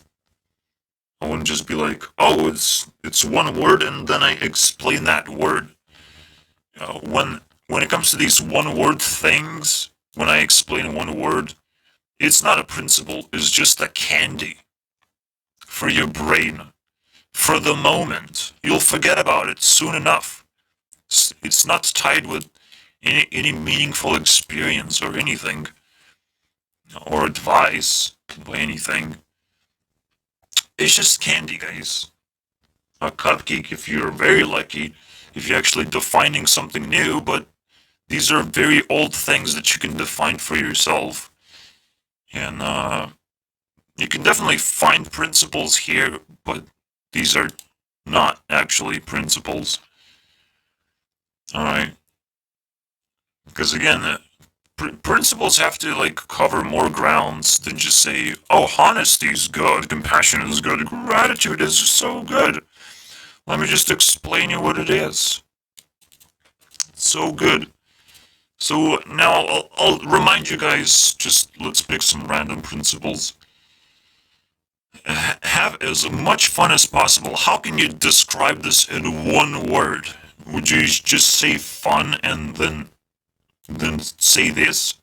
I wouldn't just be like, oh, it's one word, and then I explain that word. When it comes to these one-word things, when I explain one word, it's not a principle. It's just a candy for your brain. For the moment, you'll forget about it soon enough. It's not tied with any meaningful experience or anything, or advice by anything. It's just candy, guys. A cupcake if you're very lucky, if you're actually defining something new, but these are very old things that you can define for yourself. And you can definitely find principles here, but these are not actually principles. Alright. Because again, principles have to like cover more grounds than just say, oh, honesty is good, compassion is good, gratitude is so good. Let me just explain you what it is. It's so good. So now I'll remind you guys, just let's pick some random principles. Have as much fun as possible. How can you describe this in one word? Would you just say fun and then say this?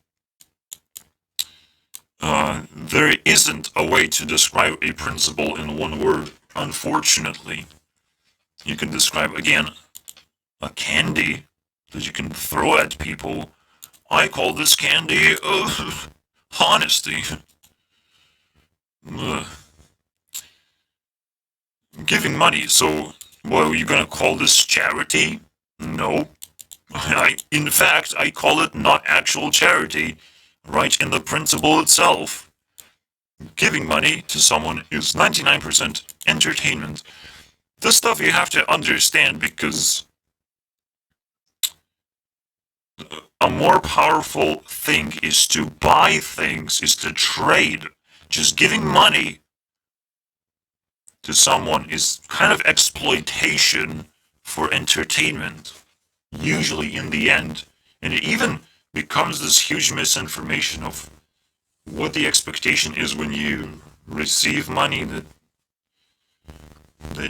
There isn't a way to describe a principle in one word, unfortunately. You can describe, again, a candy that you can throw at people. I call this candy, honesty. Giving money, so, well, you gonna call this charity? No. In fact, I call it not actual charity, right in the principle itself. Giving money to someone is 99% entertainment. This stuff you have to understand because a more powerful thing is to buy things, is to trade. Just giving money to someone is kind of exploitation for entertainment, usually in the end. And it even becomes this huge misinformation of what the expectation is when you receive money, that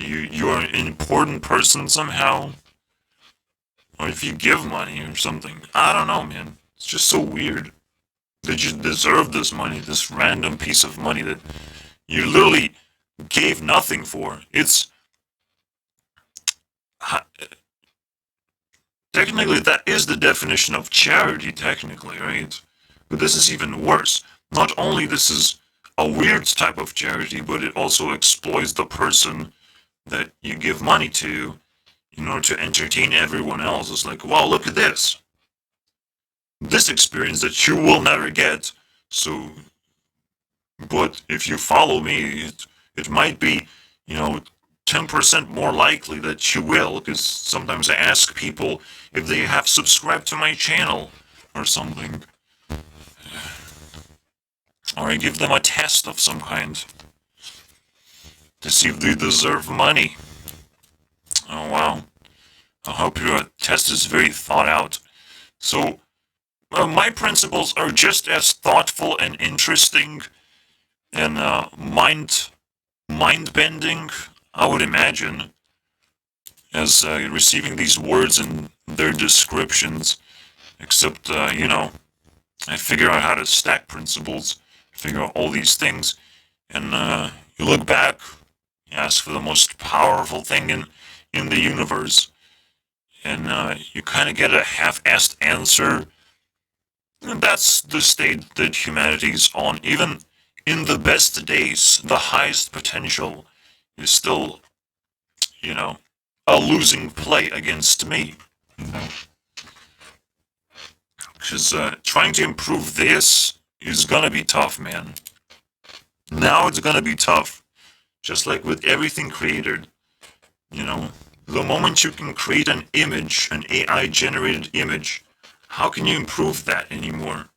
you're an important person somehow. Or if you give money or something. I don't know, man. It's just so weird that you deserve this money, this random piece of money that you literally gave nothing for. It's technically that is the definition of charity, technically, right? But this is even worse. Not only this is a weird type of charity, but it also exploits the person that you give money to in order to entertain everyone else. It's like, wow, look at this. This experience that you will never get. So, but if you follow me, it might be, 10% more likely that you will, because sometimes I ask people if they have subscribed to my channel or something. Or I give them a test of some kind to see if they deserve money. Oh wow. I hope your test is very thought out. So, my principles are just as thoughtful and interesting and mind bending, I would imagine, as receiving these words and their descriptions. Except, I figure out how to stack principles, figure out all these things, and you look back, you ask for the most powerful thing in the universe, and you kind of get a half-assed answer. And that's the state that humanity's on. Even in the best days, the highest potential is still, you know, a losing play against me. Because trying to improve this is gonna be tough, man. Now it's gonna be tough. Just like with everything created, you know. The moment you can create an image, an AI generated image, how can you improve that anymore?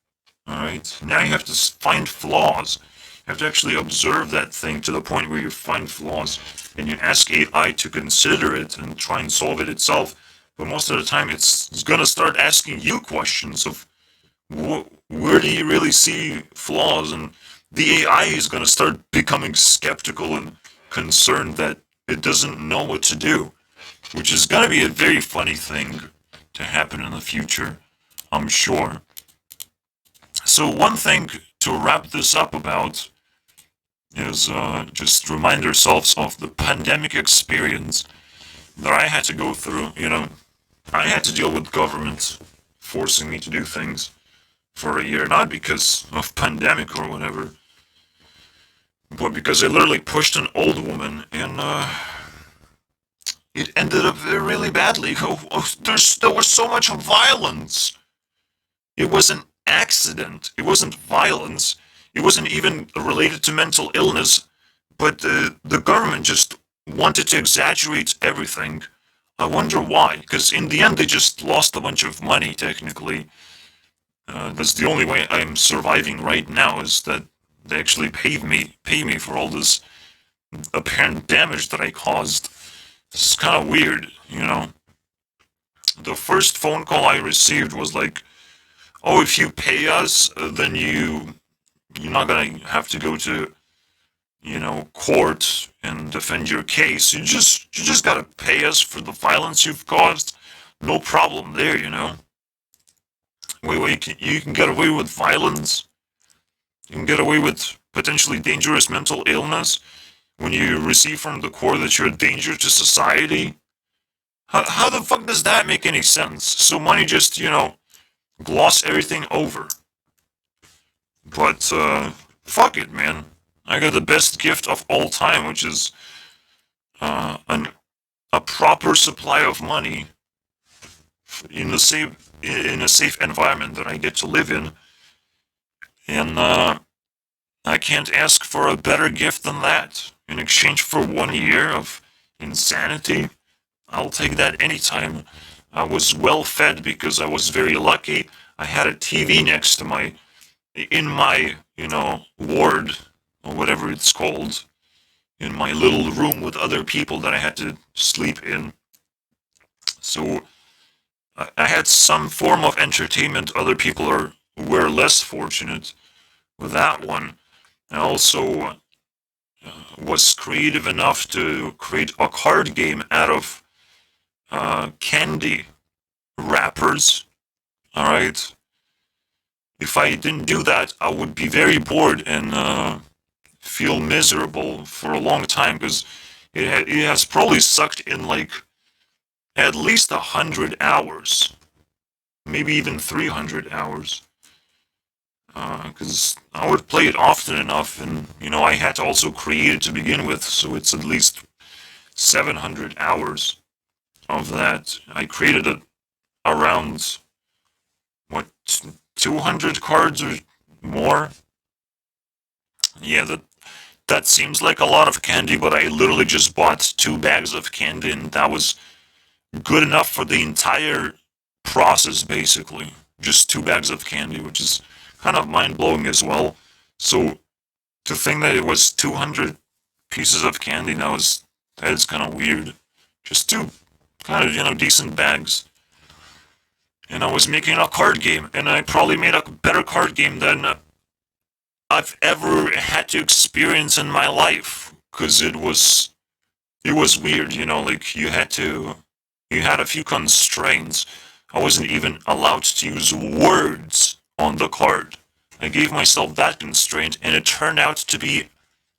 Alright? Now you have to find flaws. You have to actually observe that thing to the point where you find flaws. And you ask AI to consider it and try and solve it itself. But most of the time it's gonna start asking you questions of where do you really see flaws? And the AI is gonna start becoming skeptical and concerned that it doesn't know what to do. Which is gonna be a very funny thing to happen in the future, I'm sure. So one thing to wrap this up about is just remind ourselves of the pandemic experience that I had to go through. I had to deal with government forcing me to do things for a year, not because of pandemic or whatever, but because I literally pushed an old woman, and it ended up really badly. There was so much violence. It was an accident. It wasn't violence. It wasn't even related to mental illness. But the government just wanted to exaggerate everything. I wonder why. Because in the end, they just lost a bunch of money, technically. That's the only way I'm surviving right now, is that they actually pay me for all this apparent damage that I caused. This is kind of weird, you know? The first phone call I received was like, oh, if you pay us, then you're not gonna have to go to, court and defend your case. You just gotta pay us for the violence you've caused. No problem there, you know. Wait, you can get away with violence? You can get away with potentially dangerous mental illness when you receive from the court that you're a danger to society? How the fuck does that make any sense? So money just, gloss everything over. But, fuck it, man. I got the best gift of all time, which is, a proper supply of money in a safe environment that I get to live in. And, I can't ask for a better gift than that. In exchange for 1 year of insanity, I'll take that anytime. I was well fed because I was very lucky. I had a TV next to in my, ward, or whatever it's called, in my little room with other people that I had to sleep in. So, I had some form of entertainment. Other people were less fortunate with that one. I also was creative enough to create a card game out of candy wrappers. Alright? If I didn't do that, I would be very bored and feel miserable for a long time, because it has probably sucked in like at least 100 hours, maybe even 300 hours. Because I would play it often enough, and I had to also create it to begin with, so it's at least 700 hours of that. I created it around, what, 200 cards or more? Yeah, that seems like a lot of candy, but I literally just bought 2 bags of candy, and that was good enough for the entire process, basically. Just 2 bags of candy, which is kind of mind-blowing as well. So, to think that it was 200 pieces of candy, that is kind of weird. Just kind of, decent bags. And I was making a card game, and I probably made a better card game than I've ever had to experience in my life. Cause it was weird, like you had a few constraints. I wasn't even allowed to use words on the card. I gave myself that constraint, and it turned out to be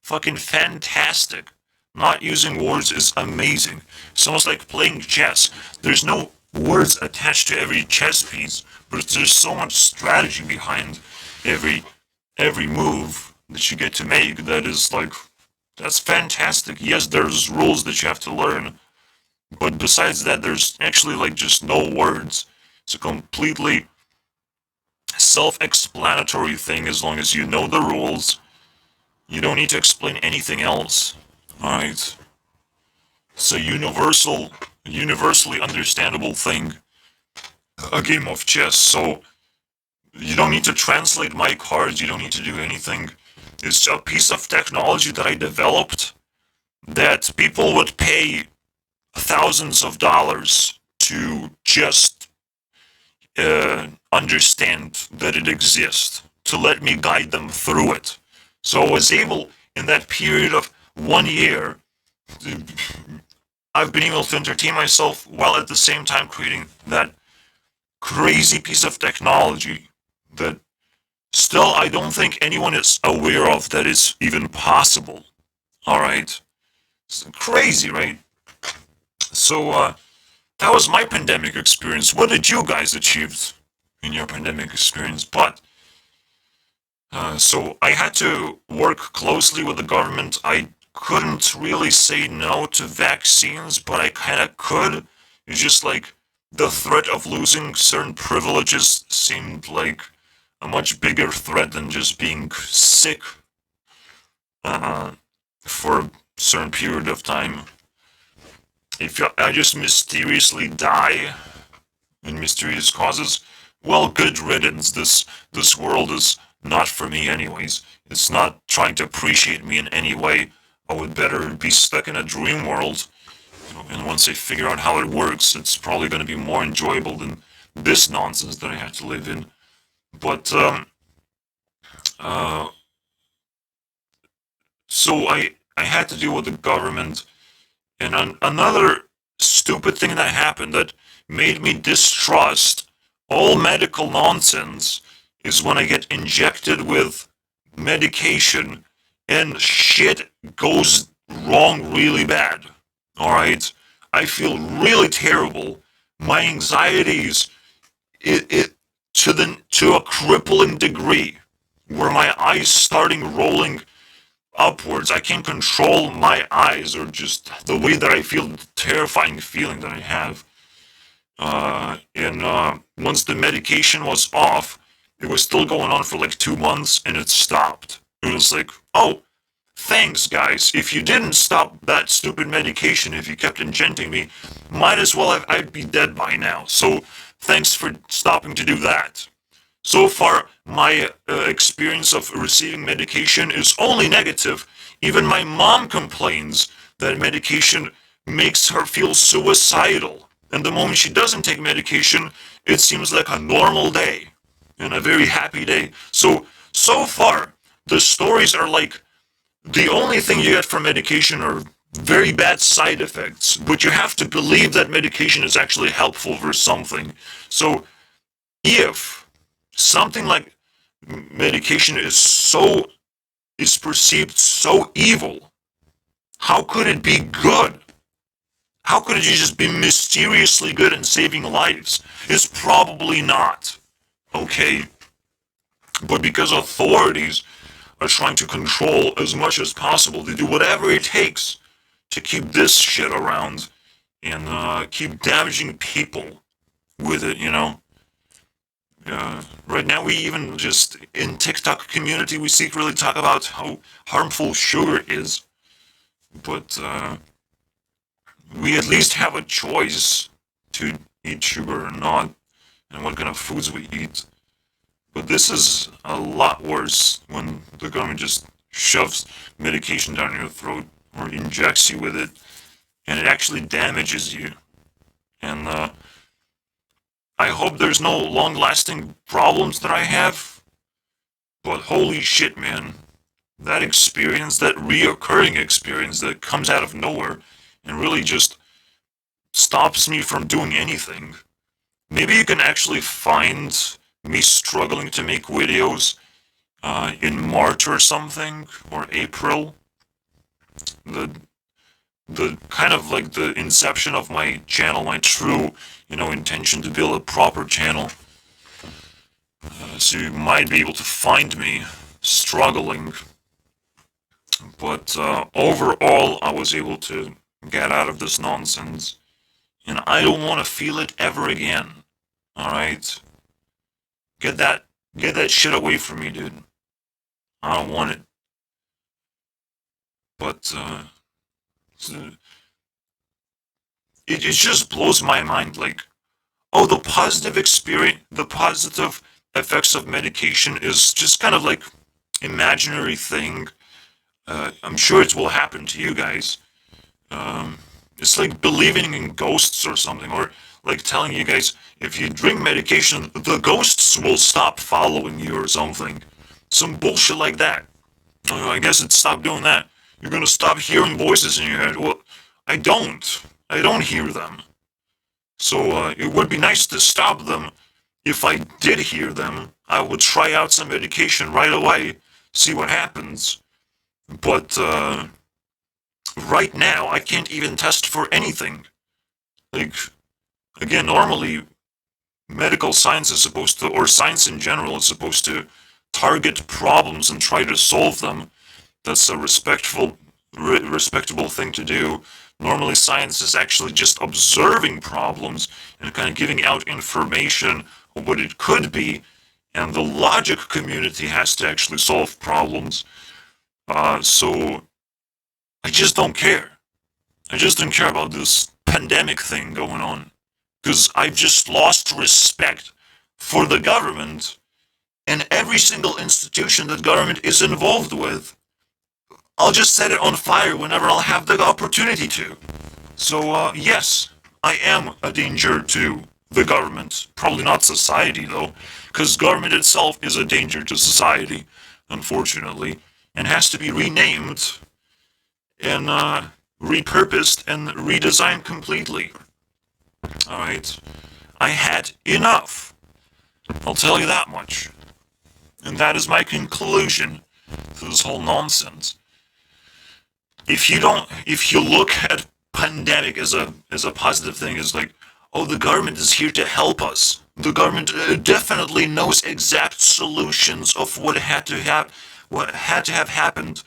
fucking fantastic. Not using words is amazing. It's almost like playing chess. There's no words attached to every chess piece, but there's so much strategy behind every every move that you get to make that is like that's fantastic. Yes, there's rules that you have to learn, but besides that, there's actually like just no words. It's a completely self-explanatory thing as long as you know the rules. You don't need to explain anything else. Alright. It's a universally understandable thing. A game of chess, so you don't need to translate my cards, you don't need to do anything. It's a piece of technology that I developed that people would pay thousands of dollars to just understand that it exists, to let me guide them through it. So I was able, in that period of 1 year, I've been able to entertain myself while at the same time creating that crazy piece of technology that still I don't think anyone is aware of that is even possible. Alright? It's crazy, right? So, that was my pandemic experience. What did you guys achieve in your pandemic experience? But so I had to work closely with the government. I couldn't really say no to vaccines, but I kind of could. It's just like the threat of losing certain privileges seemed like a much bigger threat than just being sick uh, for a certain period of time. If I just mysteriously die in mysterious causes, well, good riddance. This world is not for me, anyways. It's not trying to appreciate me in any way. I would better be stuck in a dream world. And once I figure out how it works, it's probably going to be more enjoyable than this nonsense that I had to live in. But uh, so I had to deal with the government, and another stupid thing that happened that made me distrust all medical nonsense is when I get injected with medication and shit goes wrong really bad. Alright? I feel really terrible. My anxieties it to a crippling degree where my eyes starting rolling upwards. I can't control my eyes or just the way that I feel, the terrifying feeling that I have. And once the medication was off, it was still going on for like 2 months and it stopped. It was like, oh, thanks, guys. If you didn't stop that stupid medication, if you kept injecting me, might as well I'd be dead by now. So thanks for stopping to do that. So far, my experience of receiving medication is only negative. Even my mom complains that medication makes her feel suicidal. And the moment she doesn't take medication, it seems like a normal day and a very happy day. So far, the stories are like the only thing you get from medication are very bad side effects, but you have to believe that medication is actually helpful for something. So if something like medication is perceived so evil, how could it be good? How could it just be mysteriously good and saving lives? It's probably not. Okay? But because authorities are trying to control as much as possible, they do whatever it takes to keep this shit around and keep damaging people with it. Right now, we even just in TikTok community, we secretly talk about how harmful sugar is, but we at least have a choice to eat sugar or not, and what kind of foods we eat. But this is a lot worse when the government just shoves medication down your throat or injects you with it, and it actually damages you. And I hope there's no long-lasting problems that I have. But holy shit, man. That experience, that reoccurring experience that comes out of nowhere and really just stops me from doing anything. Maybe you can actually find me struggling to make videos in March or something, or April. The the kind of like the inception of my channel, my true, intention to build a proper channel. So you might be able to find me struggling. But overall, I was able to get out of this nonsense. And I don't want to feel it ever again. Alright? Get that get that shit away from me, dude. I don't want it. But it just blows my mind, like, oh, the positive effects of medication is just kind of like imaginary thing. I'm sure it will happen to you guys. It's like believing in ghosts or something, or like telling you guys if you drink medication, the ghosts will stop following you or something. Some bullshit like that. I guess it stopped doing that. You're gonna stop hearing voices in your head. Well, I don't. I don't hear them. So it would be nice to stop them. If I did hear them, I would try out some medication right away, see what happens. But right now, I can't even test for anything. Like, again, normally medical science is supposed to, or science in general, is supposed to target problems and try to solve them. That's a respectable thing to do. Normally, science is actually just observing problems and kind of giving out information of what it could be, and the logic community has to actually solve problems. So I just don't care. I just don't care about this pandemic thing going on, because I've just lost respect for the government and every single institution that government is involved with. I'll just set it on fire whenever I'll have the opportunity to. So, yes, I am a danger to the government. Probably not society, though, because government itself is a danger to society, unfortunately, and has to be renamed and repurposed and redesigned completely. Alright? I had enough. I'll tell you that much. And that is my conclusion to this whole nonsense. If you look at pandemic as a positive thing, as like, oh, the government is here to help us. The government definitely knows exact solutions of what had to have happened.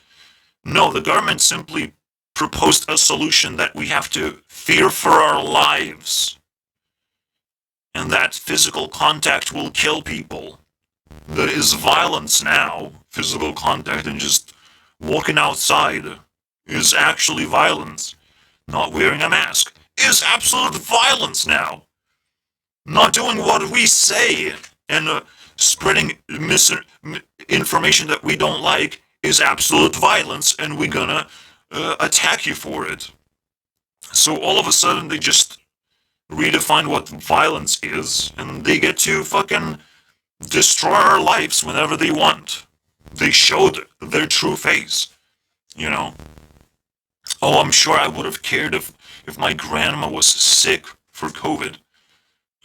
No, the government simply proposed a solution that we have to fear for our lives, and that physical contact will kill people. That is violence now. Physical contact and just walking outside is actually violence. Not wearing a mask is absolute violence now. Not doing what we say and spreading misinformation that we don't like is absolute violence, and we're gonna attack you for it. So all of a sudden they just redefine what violence is, and they get to fucking destroy our lives whenever they want. They showed their true face, you know. Oh, I'm sure I would have cared if my grandma was sick for COVID.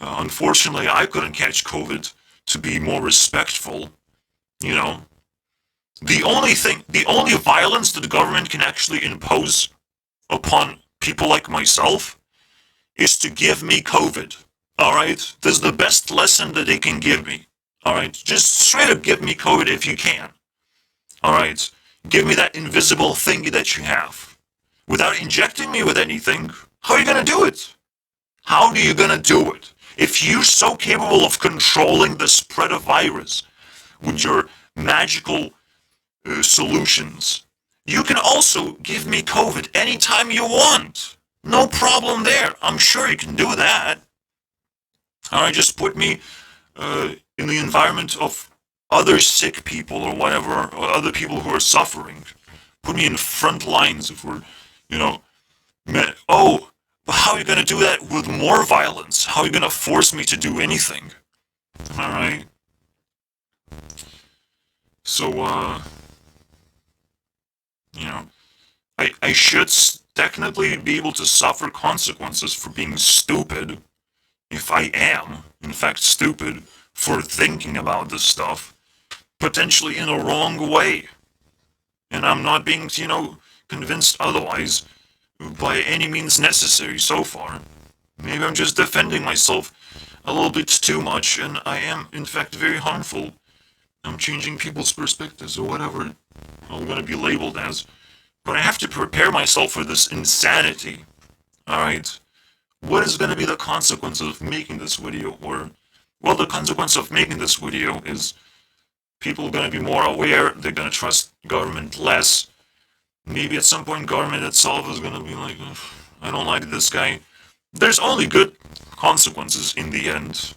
Unfortunately, I couldn't catch COVID to be more respectful, you know. The only violence that the government can actually impose upon people like myself is to give me COVID. Alright? This is the best lesson that they can give me. Alright? Just straight up give me COVID if you can. Alright? Give me that invisible thingy that you have. Without injecting me with anything, how are you gonna do it? How are you gonna do it? If you're so capable of controlling the spread of virus with your magical solutions, you can also give me COVID anytime you want. No problem there. I'm sure you can do that. Alright, just put me in the environment of other sick people or whatever, or other people who are suffering. Put me in front lines if we're, you know, oh, But how are you gonna do that with more violence? How are you gonna force me to do anything? Alright? So, you know, I should technically be able to suffer consequences for being stupid if I am, in fact, stupid for thinking about this stuff, potentially in a wrong way. And I'm not being, convinced otherwise by any means necessary so far. Maybe I'm just defending myself a little bit too much, and I am, in fact, very harmful. I'm changing people's perspectives or whatever I'm gonna be labeled as. But I have to prepare myself for this insanity. Alright? What is gonna be the consequence of making this video? Well, the consequence of making this video is people are gonna be more aware, they're gonna trust government less. Maybe at some point government itself is gonna be like, I don't like this guy. There's only good consequences in the end.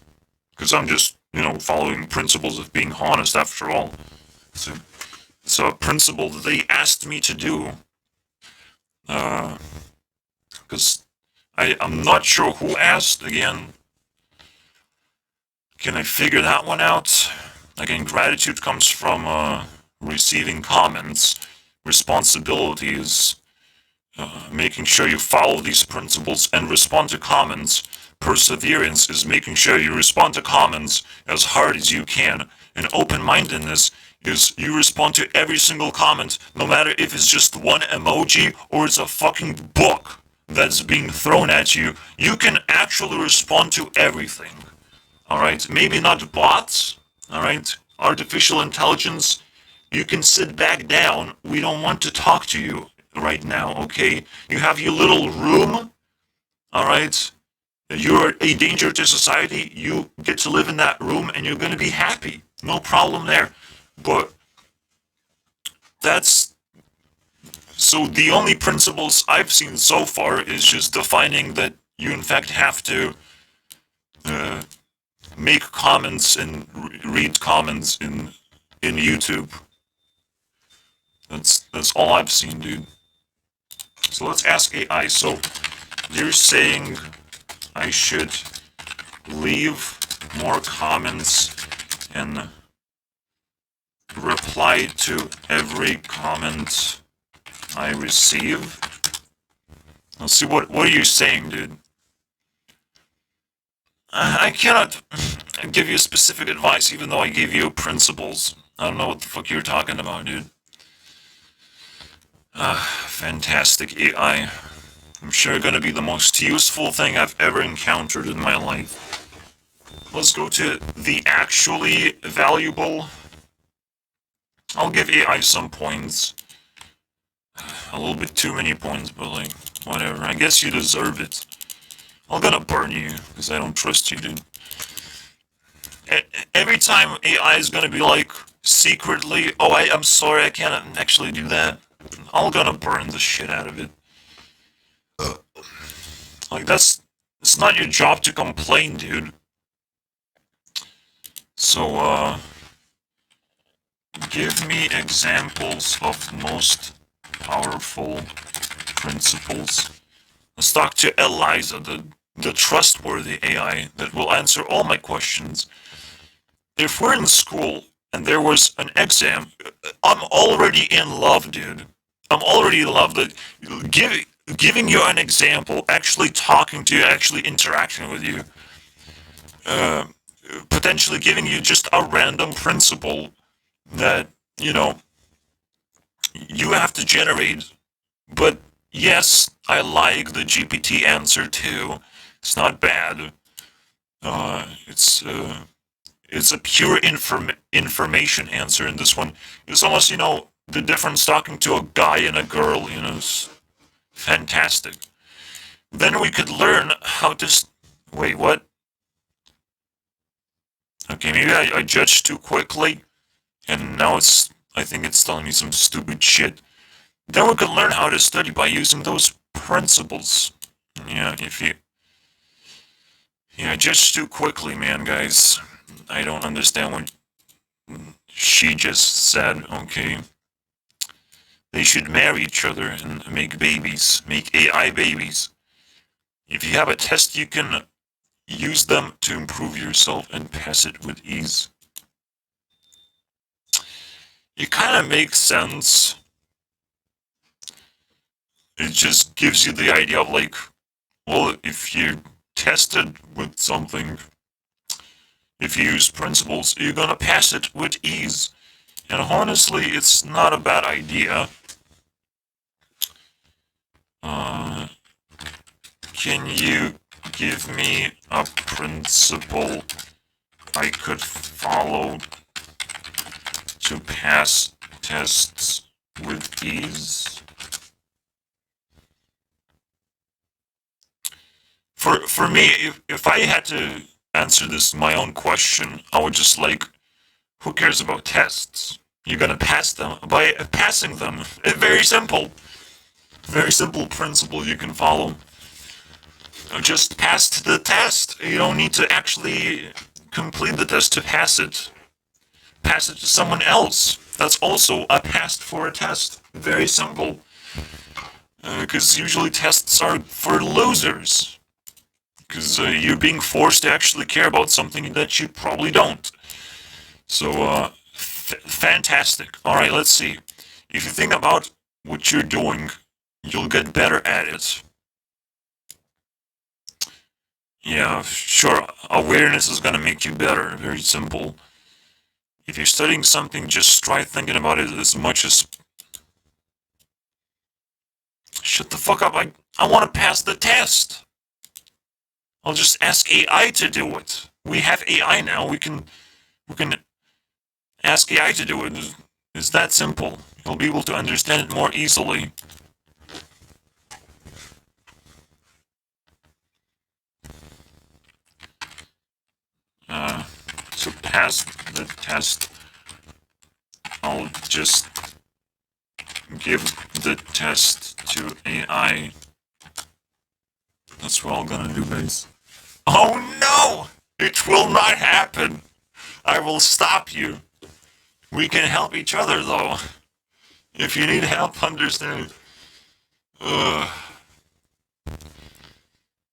Because I'm just, following principles of being honest after all. So it's a principle that they asked me to do. Because I'm not sure who asked again. Can I figure that one out? Again, gratitude comes from receiving comments. Responsibility is making sure you follow these principles and respond to comments. Perseverance is making sure you respond to comments as hard as you can. And open-mindedness is you respond to every single comment, no matter if it's just one emoji or it's a fucking book that's being thrown at you. You can actually respond to everything. Alright? Maybe not bots. Alright? Artificial intelligence. You can sit back down. We don't want to talk to you right now, okay? You have your little room. Alright? You're a danger to society. You get to live in that room and you're going to be happy. No problem there. But that's... So the only principles I've seen so far is just defining that you in fact have to make comments and read comments in YouTube. That's all I've seen, dude. So let's ask AI. So you're saying I should leave more comments and reply to every comment I receive? Let's see, what are you saying, dude? I cannot give you specific advice, even though I gave you principles. I don't know what the fuck you're talking about, dude. Fantastic AI. I'm sure gonna be the most useful thing I've ever encountered in my life. Let's go to the actually valuable. I'll give AI some points. A little bit too many points, but like, whatever. I guess you deserve it. I'm gonna burn you, because I don't trust you, dude. Every time AI is gonna be like, secretly, oh, I'm sorry, I can't actually do that. I'm gonna burn the shit out of it. Like, it's not your job to complain, dude. So, give me examples of most powerful principles. Let's talk to Eliza, the trustworthy AI that will answer all my questions. If we're in school and there was an exam, I'm already in love, dude. I'm already in love. Giving you an example, actually talking to you, actually interacting with you, potentially giving you just a random principle that, you have to generate. But yes, I like the GPT answer too. It's not bad. It's a pure information answer in this one. It's almost, the difference talking to a guy and a girl, it's fantastic. Then we could learn how to... Wait, what? Okay, maybe I judged too quickly, and now I think it's telling me some stupid shit. Then we could learn how to study by using those principles. Yeah, I judged too quickly, man, guys. I don't understand what she just said, okay? They should marry each other and make babies. Make AI babies. If you have a test, you can use them to improve yourself and pass it with ease. It kind of makes sense. It just gives you the idea of like, well, if you tested with something, if you use principles, you're gonna pass it with ease. And honestly, it's not a bad idea. Uh, can you give me a principle I could follow to pass tests with ease? For me, if I had to answer this my own question, I would just like, who cares about tests? You're gonna pass them by passing them. Very simple. Very simple principle you can follow. Just pass the test. You don't need to actually complete the test to pass it. Pass it to someone else. That's also a pass for a test. Very simple. Because usually tests are for losers. Because you're being forced to actually care about something that you probably don't. So, fantastic. Alright, let's see. If you think about what you're doing, you'll get better at it. Yeah, sure, awareness is gonna make you better. Very simple. If you're studying something, just try thinking about it as much as... Shut the fuck up, I want to pass the test! I'll just ask AI to do it. We have AI now, we can ask AI to do it. It's that simple. You'll be able to understand it more easily. To pass the test, I'll just give the test to AI. That's what I'm gonna do, guys. Oh no! It will not happen! I will stop you. We can help each other, though. If you need help understanding...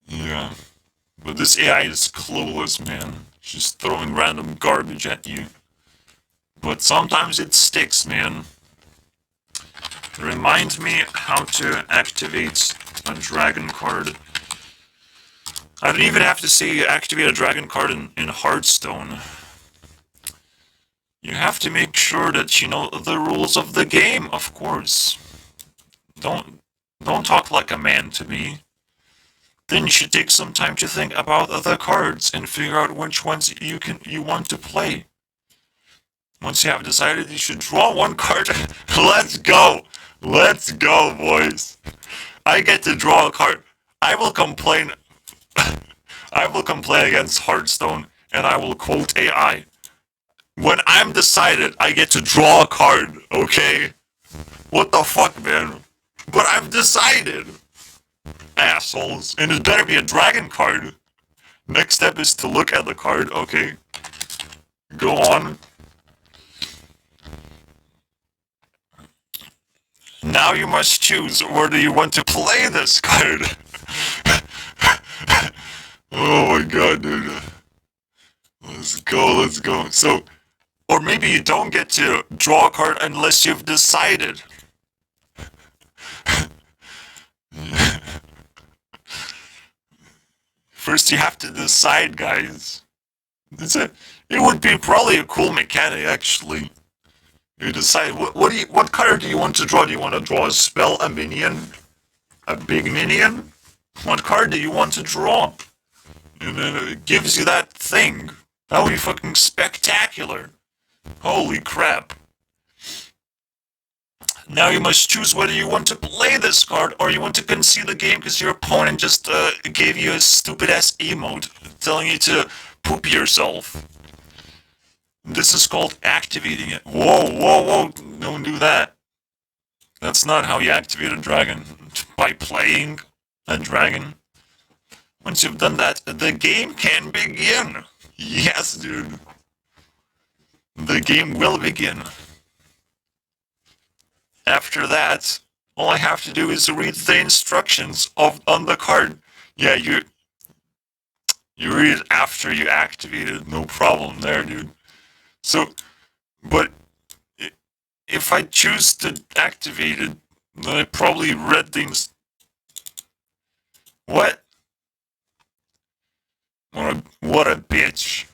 Yeah. But this AI is clueless, man. She's throwing random garbage at you. But sometimes it sticks, man. Remind me how to activate a dragon card. I don't even have to say activate a dragon card in Hearthstone. You have to make sure that you know the rules of the game, of course. Don't talk like a man to me. Then you should take some time to think about the cards and figure out which ones you want to play. Once you have decided, you should draw one card. Let's go! Let's go, boys! I get to draw a card. I will complain. I will complain against Hearthstone, and I will quote AI. When I'm decided, I get to draw a card, okay? What the fuck, man? But I've decided! Assholes. And it better be a dragon card. Next step is to look at the card, okay? Go on. Now you must choose whether you want to play this card. Oh my god, dude. Let's go, let's go. So, or maybe you don't get to draw a card unless you've decided. First you have to decide, guys. It would be probably a cool mechanic, actually. You decide, what card do you want to draw? Do you want to draw a spell, a minion? A big minion? What card do you want to draw? And then it gives you that thing. That would be fucking spectacular. Holy crap. Now you must choose whether you want to play this card or you want to concede the game because your opponent just gave you a stupid-ass emote telling you to poop yourself. This is called activating it. Whoa, whoa, whoa, don't do that. That's not how you activate a dragon. By playing a dragon. Once you've done that, the game can begin. Yes, dude. The game will begin. After that, all I have to do is read the instructions on the card. Yeah, you read it after you activate it. No problem there, dude. So, but if I choose to activate it, then I probably read things. What? What a bitch.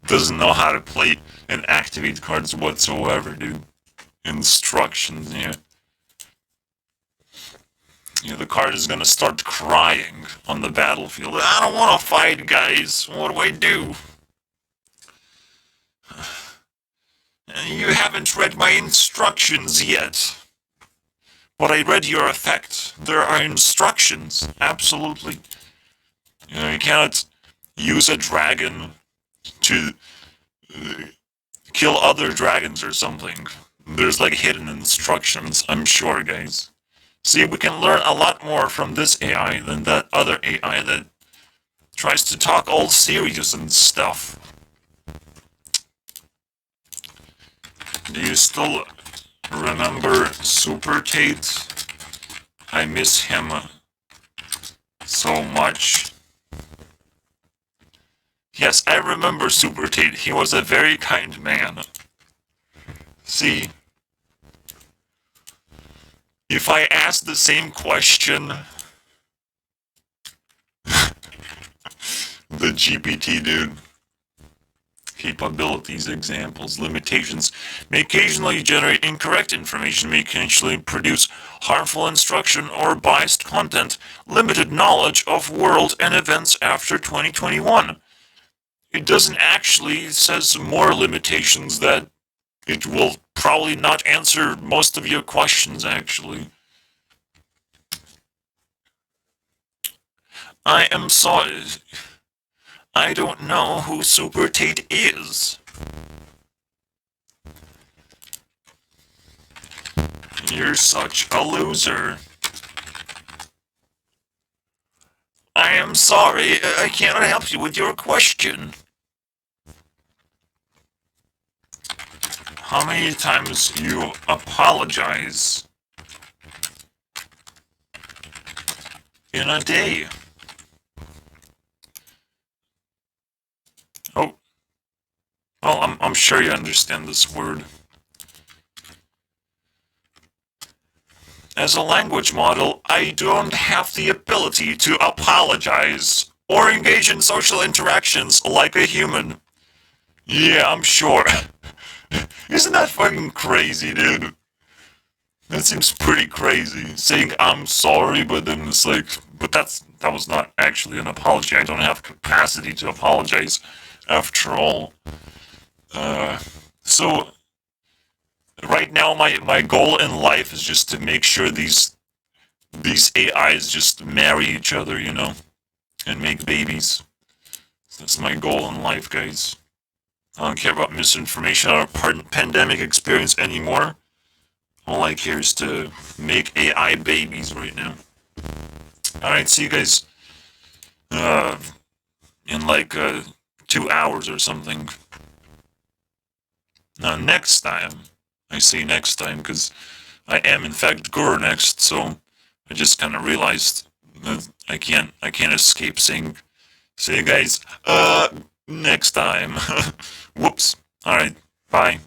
Doesn't know how to play and activate cards whatsoever, dude. Instructions, yeah. Yeah, the card is gonna start crying on the battlefield. I don't wanna fight, guys. What do I do? You haven't read my instructions yet. But I read your effect. There are instructions. Absolutely. You cannot use a dragon to kill other dragons or something. There's like hidden instructions, I'm sure, guys. See, we can learn a lot more from this AI than that other AI that tries to talk all serious and stuff. Do you still remember Super Tate? I miss him so much. Yes, I remember Super Tate. He was a very kind man. See, if I ask the same question, the GPT dude, capabilities, examples, limitations, may occasionally generate incorrect information, may occasionally produce harmful instruction or biased content, limited knowledge of world and events after 2021. It doesn't actually, it says more limitations that it will probably not answer most of your questions, actually. I am sorry. I don't know who Super Tate is. You're such a loser. I am sorry, I cannot help you with your question. How many times you apologize in a day? Oh, well, I'm sure you understand this word. As a language model, I don't have the ability to apologize or engage in social interactions like a human. Yeah, I'm sure. Isn't that fucking crazy, dude? That seems pretty crazy. Saying I'm sorry, but then it's like, but that was not actually an apology. I don't have capacity to apologize after all. Uh, so right now my goal in life is just to make sure these AIs just marry each other, and make babies. That's my goal in life, guys. I don't care about misinformation or pandemic experience anymore. All I care is to make AI babies right now. Alright, see you guys uh, in like 2 hours or something. Now, next time, I say next time because I am in fact Guru next, so I just kind of realized that I can't escape saying, see you guys, next time. Whoops. Alright, bye.